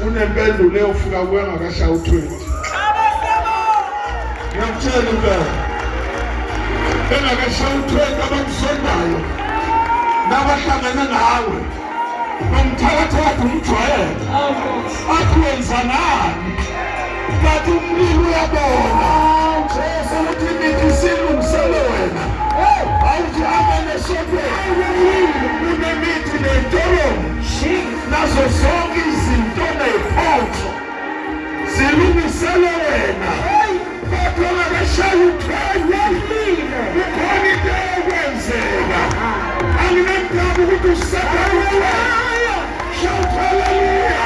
A: Unempendulo eyofika kuwe ngakashaya u20.
D: Baba siyabonga.
A: Ngiyakutshela impela. Engakashaya u20 abakusondayo. Nabahlangana nawe. Nomthakathaka umjwayele. Athi wenza nani? Kanti umlilo uyabona. Jesu uthi nithi silungisele wena. Awuthi amene sobe. Unemithi nentolo. Nazo zonke izinto nephotho. Zilungisele wena. Kodwa ngakashaya u20. Ukhona into ekwenzeka. Anginamdaba ukuthi usathane. Shout hallelujah.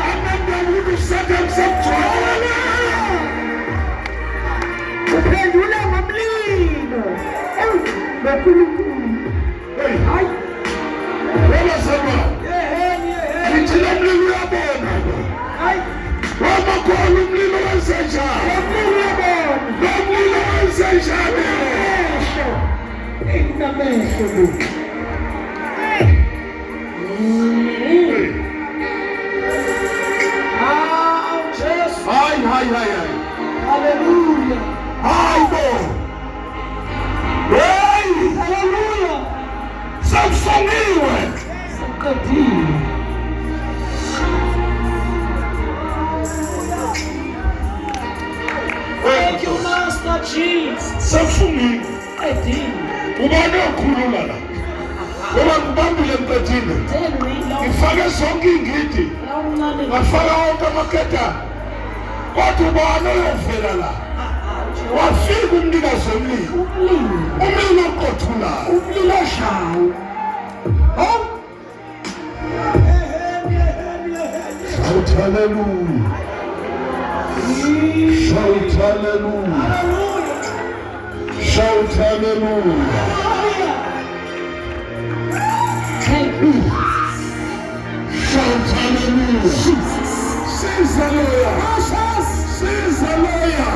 A: Anginamdaba ukuthi usathane samjwayele. Uphendula ngomlilo. NoNkulunkulu. Hayi. Wena sema. Ngithi lo mlilo uyabona. Hayi. Wamakhola umlilo wenzenjani? Lo mlilo wenzenjani? Inamehlo lo. Jesus. Hayi. Hallelujah. Hayi bo. Hey! Hallelujah. Samsongiwe. Samqedile. Thank you, Master Jesus. Samsongiwe. Edini. Ubani okhuluma la? Ngoba ngibambile empethini. Ngifake zonke ingidi. Ngafaka wonke amaketha. Kodwa ubani oyovela la? Wafika umnikazi womlilo. Umlilo oqothulayo. Umlilo oshayo. Shout hallelujah. Shout hallelujah. Shout hallelujah. Shout hallelujah. Seize the lawyer. Seize the lawyer.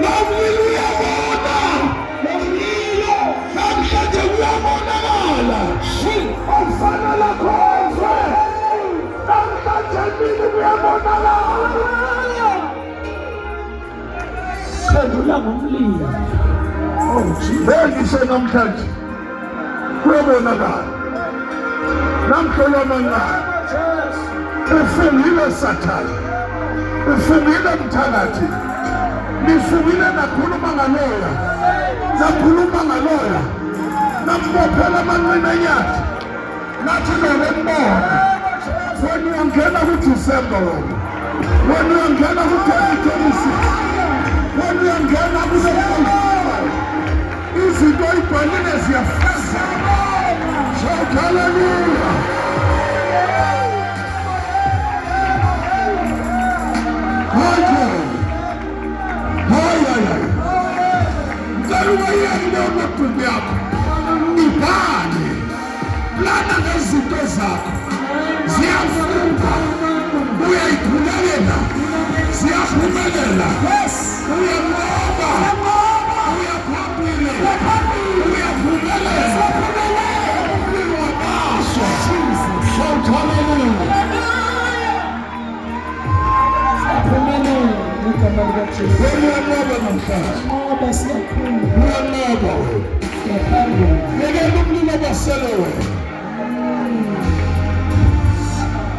A: Namliluya bona. Namlilo. Namhlanje kuyabonakala. Ofana la khonzwe. Namhlanje mina kuyabonakala. Phendula ngomlilo. Bengisho namhlanje kuyabonakala. Namhlanje ufungile Sathane. Ufungile mthakathi. Nifungile nakhuluma ngaloya. Nakhuluma ngaloya. Nambophela amanqina enyathi. Nathi ngembona. Wena uyangena kuDisemba wena. Wena uyangena ku-2026. Wena uyangena ku-2025. Izinto ibhalile ziyafeza. Shout hallelujah. Ibhani lana ngezinto zakho ziyafunga uyayiphumelela ziyaphumelela uyanqoba uyaphambili uyaphumelela uyabaswa. Shout hallelujah. Uyanqoba namhlanje. Uyanqoba wena. Yekela umlilo basele wena.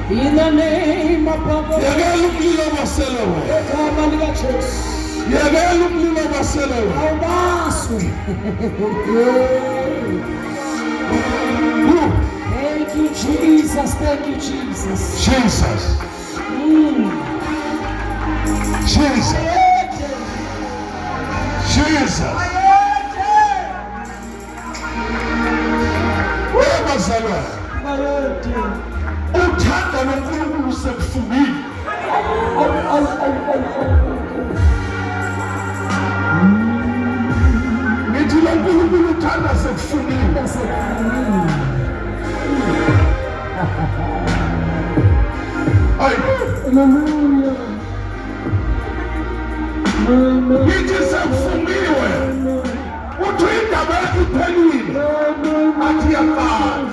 A: In the name of God. Yekela umlilo basele wena. Igama lika Jesu. Yekela umlilo basele wena. Awubaswe. Thank you Jesus. Thank you Jesus. Jesus. Jesus. Jesus. Webazalwa. Uthanda noNkulunkulu sekufumile. Ngithi noNkulunkulu uthanda sekufumile. Hallelujah. Ngithi sekufumiwe. Uthi indaba yakho iyaqala.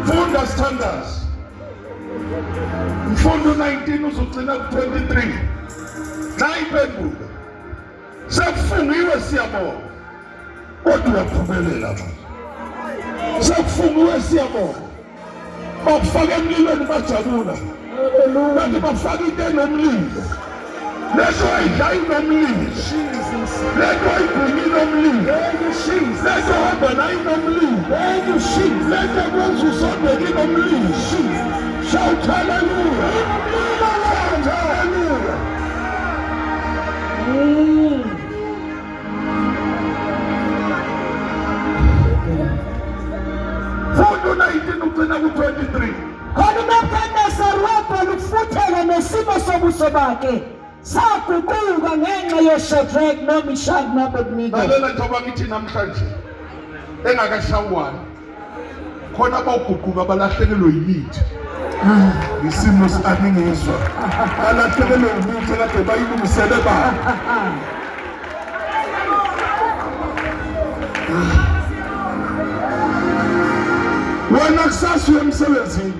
A: Funda standards. Mfundo 19 uzogcina ku-23. Nayiphenduka. Sekufungiwe siyabonga. Kodwa uyaphumelela manje. Sekufungiwe siyabonga. Bakufaka emlilweni bajabula. Kanti bafaka into enomlilo. Leso ayidla inomlilo. Leso ayibhunga inomlilo. Leso hamba nayo inomlilo. Leso kwenza usondele inomlilo. Shout hallelujah. Shout hallelujah. Mfundo 19 ugcina ku-23.
B: Khona uNebukadnezar wabhala ukufuthela nesimo sobuso bakhe saguquka ngenxa yeShadrach noMeshach noAbednego.
A: Lalela njengoba ngithi namhlanje engakashawani khona abawuguquka abalahlekelwe yimithi. Isimo sianingizwa. Balahlekelwe yimithi kade bayilungisele baba. Wena kusasa uyemsebenzini.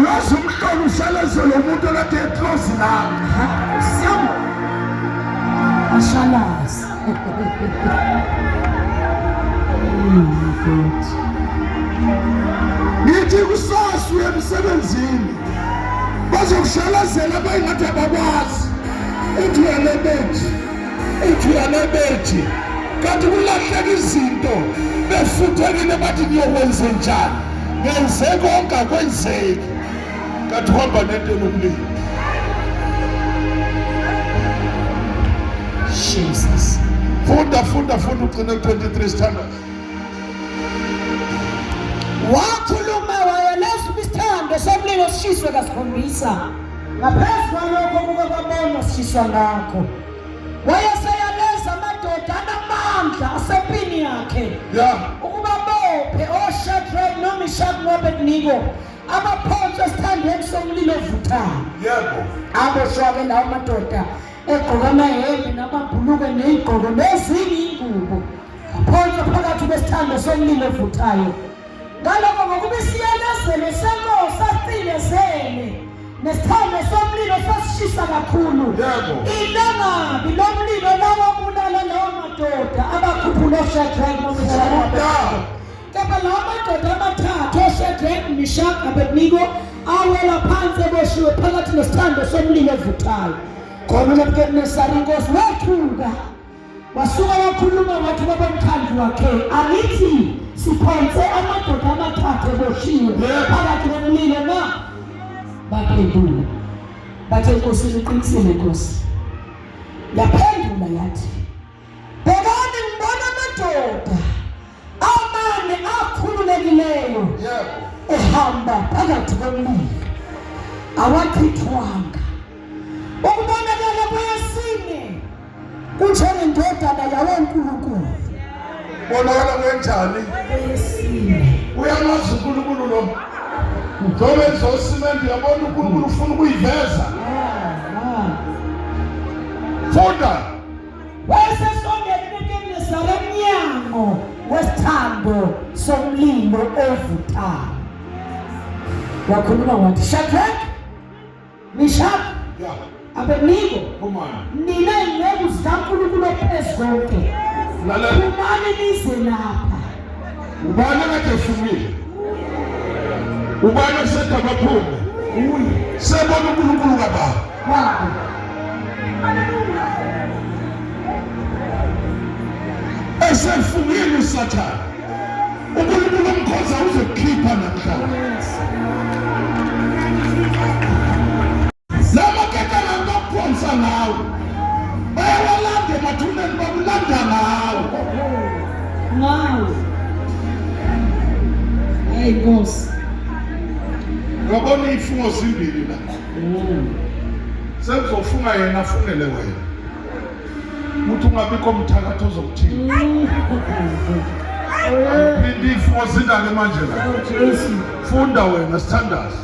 A: Yazi umhlolo ushalezele umuntu kade eclose nawe.
B: Siyamo. Ashalazi.
A: Ngithi kusasa uyemsebenzini. Bazokushalezela bayingathi abakwazi. Uthi uyalebethi. Kanti kulahleka izinto befuthekile bathi ngiyokwenza njani. Ngenze konke akwenzeki. Kanti uhamba nento enomlilo.
B: Jesus.
A: Funda ugcine ku-23 standards.
B: Wakhuluma wayeleza isithando somlilo sishiswe kasikhombisa. Ngaphezu kwalokho kwabona sishiswa ngakho. Wayeseyaleza amadoda anamandla asempini yakhe.
A: Yeah.
B: Ukuba bophe oShadrach noMeshach noAbednego abaphonsi esithandweni somlilo ovuthayo.
A: Yebo.
B: Aboshwa-ke lawo madoda egqoka amahembe namabhuluke ney'gqoko nezinye iy'ngubo phonsa phakathi kwesithando somlilo ovuthayo. Ngalokho ngokuba isiyalezelo senkosi sasilezele nesithando somlilo sasishisa kakhulu.
A: Yebo.
B: Ilangabi lomlilo lawabulala lawo madoda abakhuphula oShadrach noMeshach noAbednego. Kepha lawo madoda amathathu oShadrach, Meshach, Abednego awela phansi eboshiwe phakathi nesithando somlilo ovuthayo. Khona uNebukadnezar inkosi wethuka wasuka wakhuluma wathi kwabamkhandlu wakhe, angithi siphonse amadoda amathathu eboshiwe phakathi komlilo na? Baphendula bathe inkosi iqinisile inkosi. Yaphendula yathi, bhekani ngibona amadoda amane akhululekileyo ehamba phakathi komlilo awachithwanga. Ukubonakala kwesine kutshela indodana yawonkulunkulu.
A: Bonakala kwenjani? Uyamazi uNkulunkulu lo. Njobe zosimende yabona uNkulunkulu ufuna ukuyiveza. Funda.
B: Wayesesongela uNebukadnezar emnyango wesithando somlilo ovuthayo. Wakhuluma wathi, Shadrach, Meshach,
A: Yeah.
B: Abednego,
A: Come on.
B: nina ingcezu zikaNkulunkulu ophezukonke.
A: Lalela.
B: Phumani nize lapha.
A: Ubani kade efumile? Ubani osekabaphume? Sebona uNkulunkulu kababa.
B: Wabo.
A: Esefungile uSathane. uNkulunkulu omkhoza uzokukhipha namhlanje. Lamaketana ngokuphonsa ngawo. Bayawalanda emathuneni bakulanda ngawo.
B: Ngawo. Hayi Nkosi.
A: Ngabona ifungo zimbili la. Sekuzofunga yena afungele wena. Uthi ungabikho umthakatho ozokuthini. Phindi ifungo zingane manje la. Funda wena sithandazi.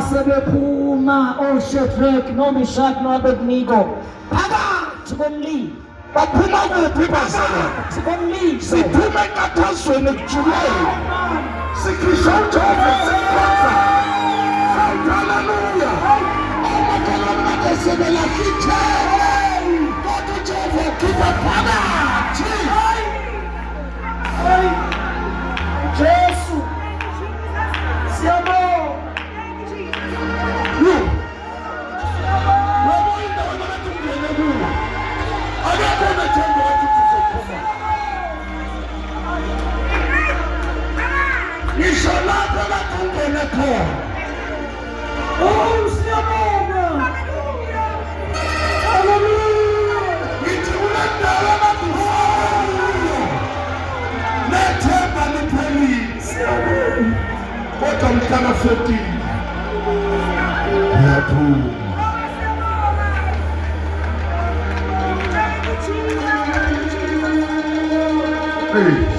B: Sebephuma oShadrach noMeshach noAbednego phakathi komlilo
A: baphuma kuphi bazalwane?
B: komlilo
A: Siphume enkathazweni ekujuleni, sikhishwa uJehova sikhonza. Shout hallelujah. Amagama akhe sebelahlithele, kodwa uJehova ukhipha phakathi.
B: Jesu siyabonga
A: kodwa mhlaka 14 yaphuma.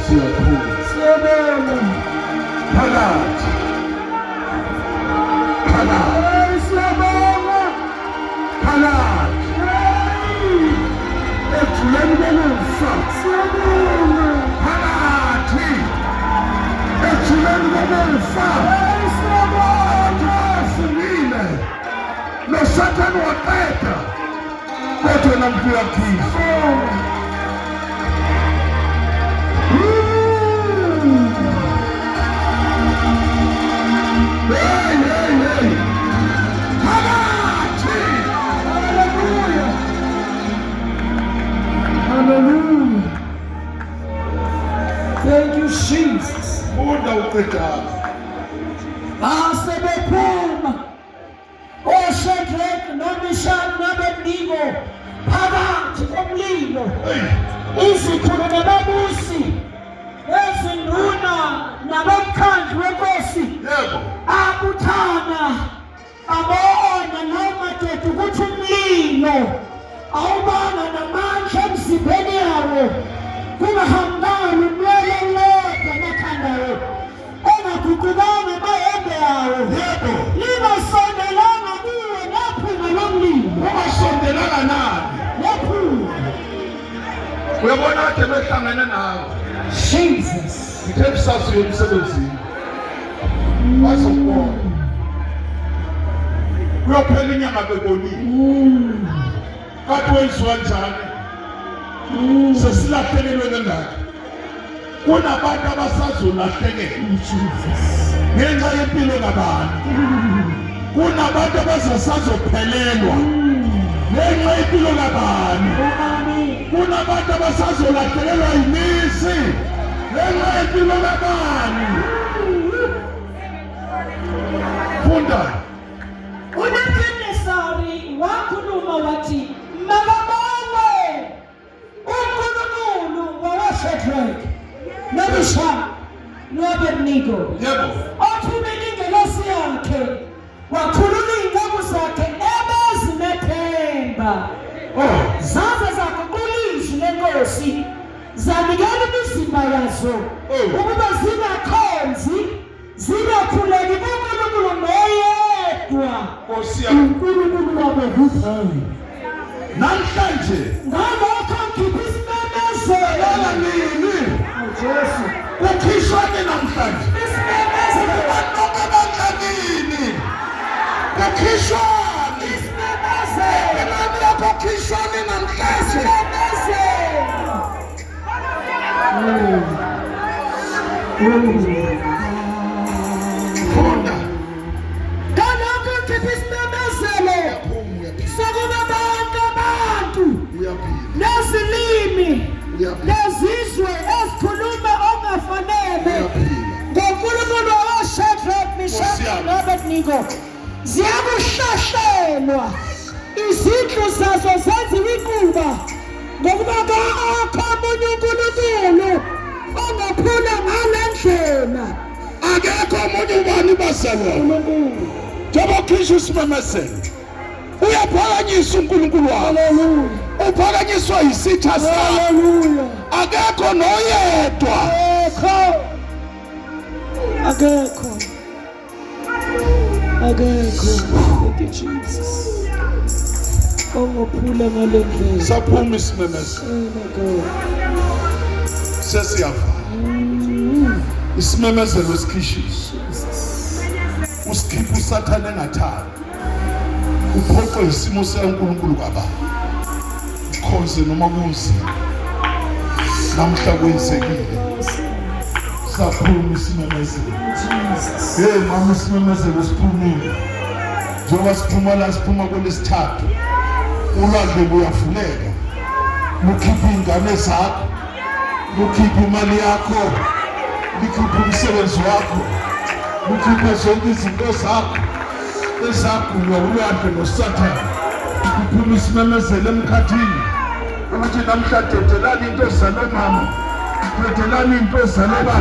A: Siyaphuma
B: siyabonga
A: phakathi
B: siyabonga
A: phakathi ejuleni komusa,
B: siyabonga
A: phakathi ejuleni komusa. Siyabonga noSathane waqeda, kodwa namfika kuThixo.
B: Hallelujah. Thank you, Jesus.
A: Funda uqedala.
B: Asebephuma oShadrach noMeshach noAbednego phakathi komlilo. Izikhulu nababusi, ezinduna nabamkhandlu wenkosi
A: Yebo.
B: abuthana abona lawo madoda ukuthi umlilo awubanga namandla emzimbeni yawo, kungahambani umlilo lodwa emakhandayo, engaguqukanga amayembe yawo.
A: Yebo.
B: Lingasondelanga kuwe nephunga lomlilo,
A: Ungasondelanga nani.
B: nephunga.
A: Uyabona kade behlangene nawe.
B: Jesus.
A: Ngithe msazi yomsebenzini. Bazobona. Uyophela inyanga bebonile. Kanti wenziwa njani? Sesilahlekelwe kangaka. Kunabantu abasazolahlekelwa ngenxa yempilo kabantu. Kunabantu abasazophelelwa ngenxa yempilo kabantu. Kunabantu abasazolahlekelwa yimisi ngenxa yempilo kabantu. Funda.
B: uNebukadnesari wakhuluma wathi, makabonge uNkulunkulu waShadrach noMeshach noAbednego,
A: Yebo.
B: othumela ingelosi yakhe wakhulula iy'nceku zakhe ebezimethemba, zaze zaguqula ilizwi lenkosi, zanikela imizimba yazo ukuba zingakhonzi zingakhuleki kuNkulunkulu noyedwa,
A: Nkosi yami.
B: uNkulunkulu wabo kuphela.
A: Namhlanje
B: Ngalokho ngikhipha isimemezelo
A: nini
B: Jesu,
A: kukhishwane namhlanje.
B: isimemezelo,
A: Bantu abanganini kukhishwane.
B: isimemezelo,
A: Imani yakho khishwane namhlanje. Funda.
B: Ngalokho ngikhipha isimemezelo sokuba bonke abantu
A: Uyaphila.
B: nezilimi
A: Uyaphila.
B: nezizwe ezikhuluma ongafanele ngoNkulunkulu waShadrach, Meshach noAbednego ziyakuhlahlelwa, izindlu zazo zenziwe inquba, ngokuba kakho omunye uNkulunkulu ongaphula ngale ndlela.
A: Akekho omunye ubani bazalwane. Njengoba ukhishwa isimemezelo, uyaphakanyiswa uNkulunkulu wakho.
B: Hallelujah.
A: Uphakanyiswa yisitha sakho.
B: Hallelujah.
A: Akekho noyedwa.
B: Akekho. Thank you, Jesus. ongophula ngale ndlela.
A: Saphuma isimemezelo.
B: Oh my God.
A: Sesiyavala. Isimemezelo sikhishisa. Usikhipha uSathane engathanda. Uphoqwe isimo sikaNkulunkulu kababa. Khonze noma kunzima. Namhla kwenzekile. Saphuma isimemezelo. Hey mama, isimemezelo siphumile. Njengoba siphuma la siphuma kwelesithathu. Ulwandle luyavuleka. Lukhipha ingane zakho. Lukhipha imali yakho. Lukhipha umsebenzi wakho. Lukhipha zonke izinto zakho. Ezagunywa ulwandle noSathane. Kuphuma isimemezelo emkhathini. Ukuthi namhla dedelani into ezale mama. Dedelani into ezale baba.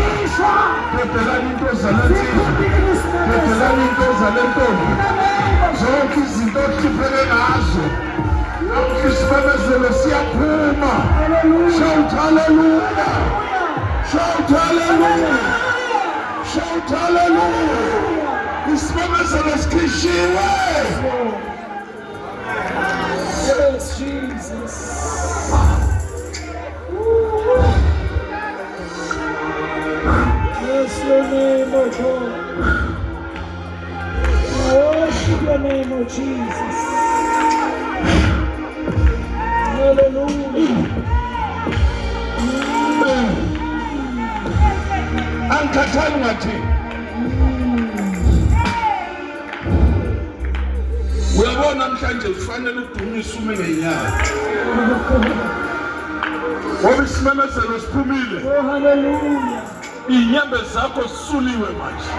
A: Dedelani into ezale nsizwa. Dedelani into ezale ntombi. Zonke izinto okuhlupheke ngazo. Namhla isimemezelo siyaphuma. Shout hallelujah. Shout hallelujah. Shout hallelujah. Isimemezelo sikhishiwe.
B: Yes, Jesus. Bless your name, O God. Worship your name, O Jesus. Hallelujah.
A: Angikhathali ngathi. Uyabona namhlanje kufanele udumise ume ngenyanga. Ngoba isimemezelo siphumile.
B: Oh, hallelujah.
A: Inyembe zakho zisuliwe manje.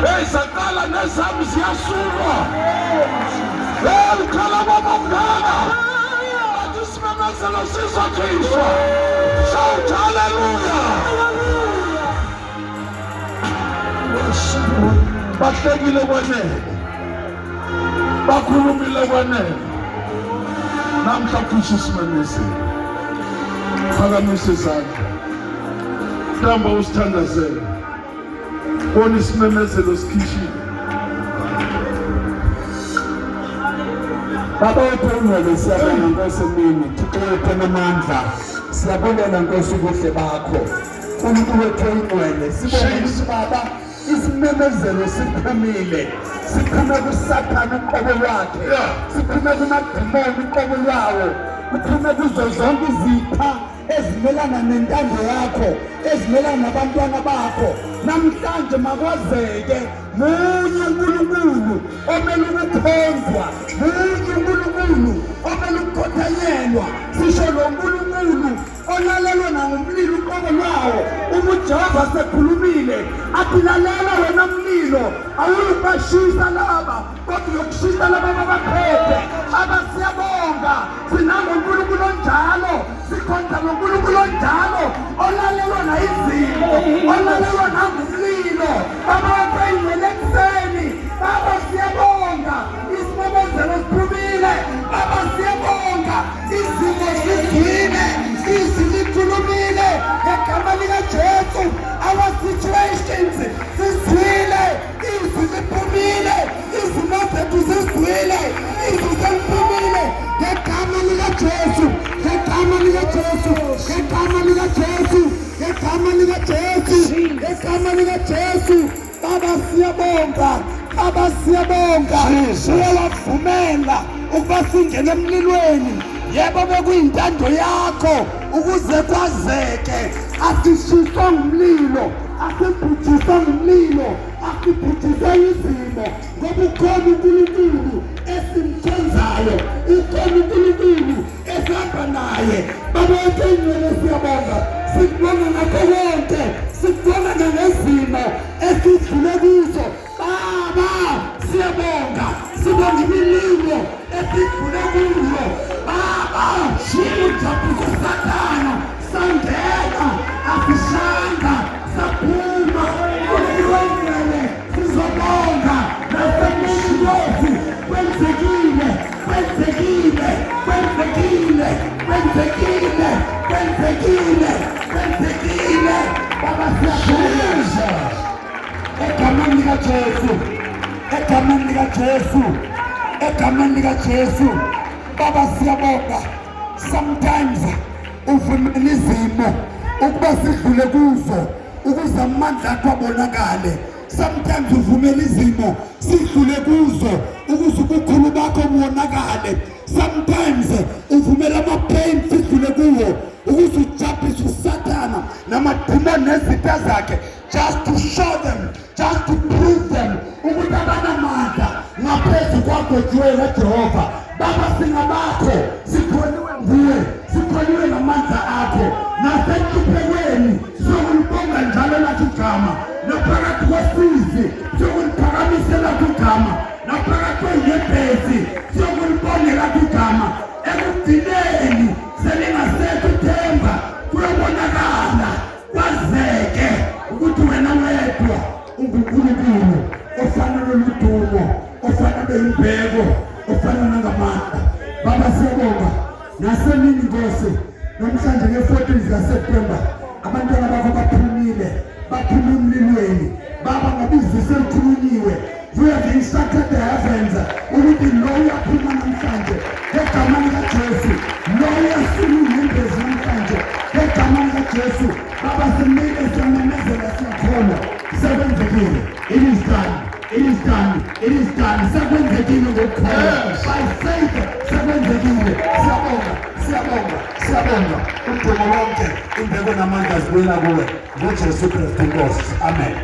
A: Hey saqala nezami ziyasulwa. Hey ukhala babongana. Athi isimemezelo sizokhishwa. Shout hallelujah. Bahlekile kwanele. Bakhulumile kwanele. Namhla kusho isimemezelo. Phakamisa izandla. Hamba usithandazele. Bona isimemezelo sikhishile.
E: Baba uphumule siyabonga Nkosi emini, Thixo wethu amandla. Siyabonga Nkosi ubuhle bakho. Umuntu wethu oyingcwele. Sibonga ukuthi Baba isimemezelo siphumile. Siphume kuSathane uqobo lwakhe. Siphume kumadimoni uqobo lwawo. Kuphume kuzo zonke izitha ezimelana nentando yakho, ezimelana nabantwana bakho. Namhlanje makwazeke munye uNkulunkulu omele ukukhonzwa, munye uNkulunkulu omele ukukhothanyelwa. Sisho lo uNkulunkulu olalelwa nangomlilo uqobo lwawo. UJehova sekhulumile athi lalela wena mlilo, awuyibashisa laba kodwa uyokushisa laba abaphethe. Abasiyabonga sinangoNkulunkulu onjalo, sikhonza ngoNkulunkulu onjalo, olalelwa nayizimo, olalelwa nangomlilo. Baba wethu ekuseni, Baba siyabonga isimemezelo siphumile. Baba siyabonga izimo zizwile, izwi likhulumile ngegama likaJesu. Our situations zizwile, izwi liphumile, izimo zethu zizwile, izwi seliphumile ngegama likaJesu, ngegama likaJesu, ngegama likaJesu, ngegama likaJesu, ngegama likaJesu. Baba siyabonga, Baba siyabonga. Uyawavumela ukuba singene emlilweni. Yebo bekuyintando yakho ukuze kwazeke. Asishiswa ngumlilo, asibhujiswa ngumlilo, asibhujiswa izimo. Ngoba ukhona uNkulunkulu esimthembayo, ukhona uNkulunkulu esihamba naye. Baba wethu engcwele siyabonga. Sikubonga ngakho konke, sikubonga nangezimo esidlule kuzo. Baba siyabonga, sibonga imililo esidlule kuyo. Baba ujabuza Sathane sangena, asishanga saphuma. Uliwengele sizobonga nasemini yethu. Kwenzekile, kwenzekile, kwenzekile, kwenzekile, kwenzekile, kwenzekile. Baba siyabonga egameni likaJesu, egameni likaJesu, egameni likaJesu. Baba siyabonga, sometimes uvumela izimo ukuba sidlule kuzo ukuze amandla akho abonakale. Sometimes uvumela izimo sidlule kuzo ukuze ubukhulu bakho bubonakale. Sometimes uvumela ama-pain sidlule kuwo ukuze ujabhise uSathana namadimoni nezitha zakhe, just to show them, just to prove them ukuthi abanamandla ngaphezu kwakho Jehova Jehova. Baba singabakho, sikholiwe nguwe, sikholiwe ngamandla akho, nasenhluphekweni siyokulibonga njalo lakho igama, naphakathi kwesizi siyokuliphakamisa lakho igama, naphakathi kwenyembezi siyokulibonga lakho igama. Ekugcineni selingasekho ithemba, kuyobonakala kwazeke ukuthi wena wedwa unguNkulunkulu ofanele udumo, ofanele imbeko, ofanele nangamandla. Baba siyabonga, nasemini Nkosi, namhlanje nge-14 zikaSeptemba abantwana bakho baphumile, baphuma emlilweni. Baba ngabizise likhulunyiwe, you have instructed the heavens ukuthi lo uyaphuma namhlanje egamani kaJesu, lo uyasula inyembezi namhlanje egamani kaJesu. Baba simile siyamemezela siyakholwa, sekwenzekile. It is done, it is done, it is done. Sekwenzekile ngokukholwa, by faith sekwenzekile. Siyabonga, siyabonga, siyabonga. Udumo lonke, imbeko namandla zibuyela kuwe ngoJesu Kristu Nkosi. Amen.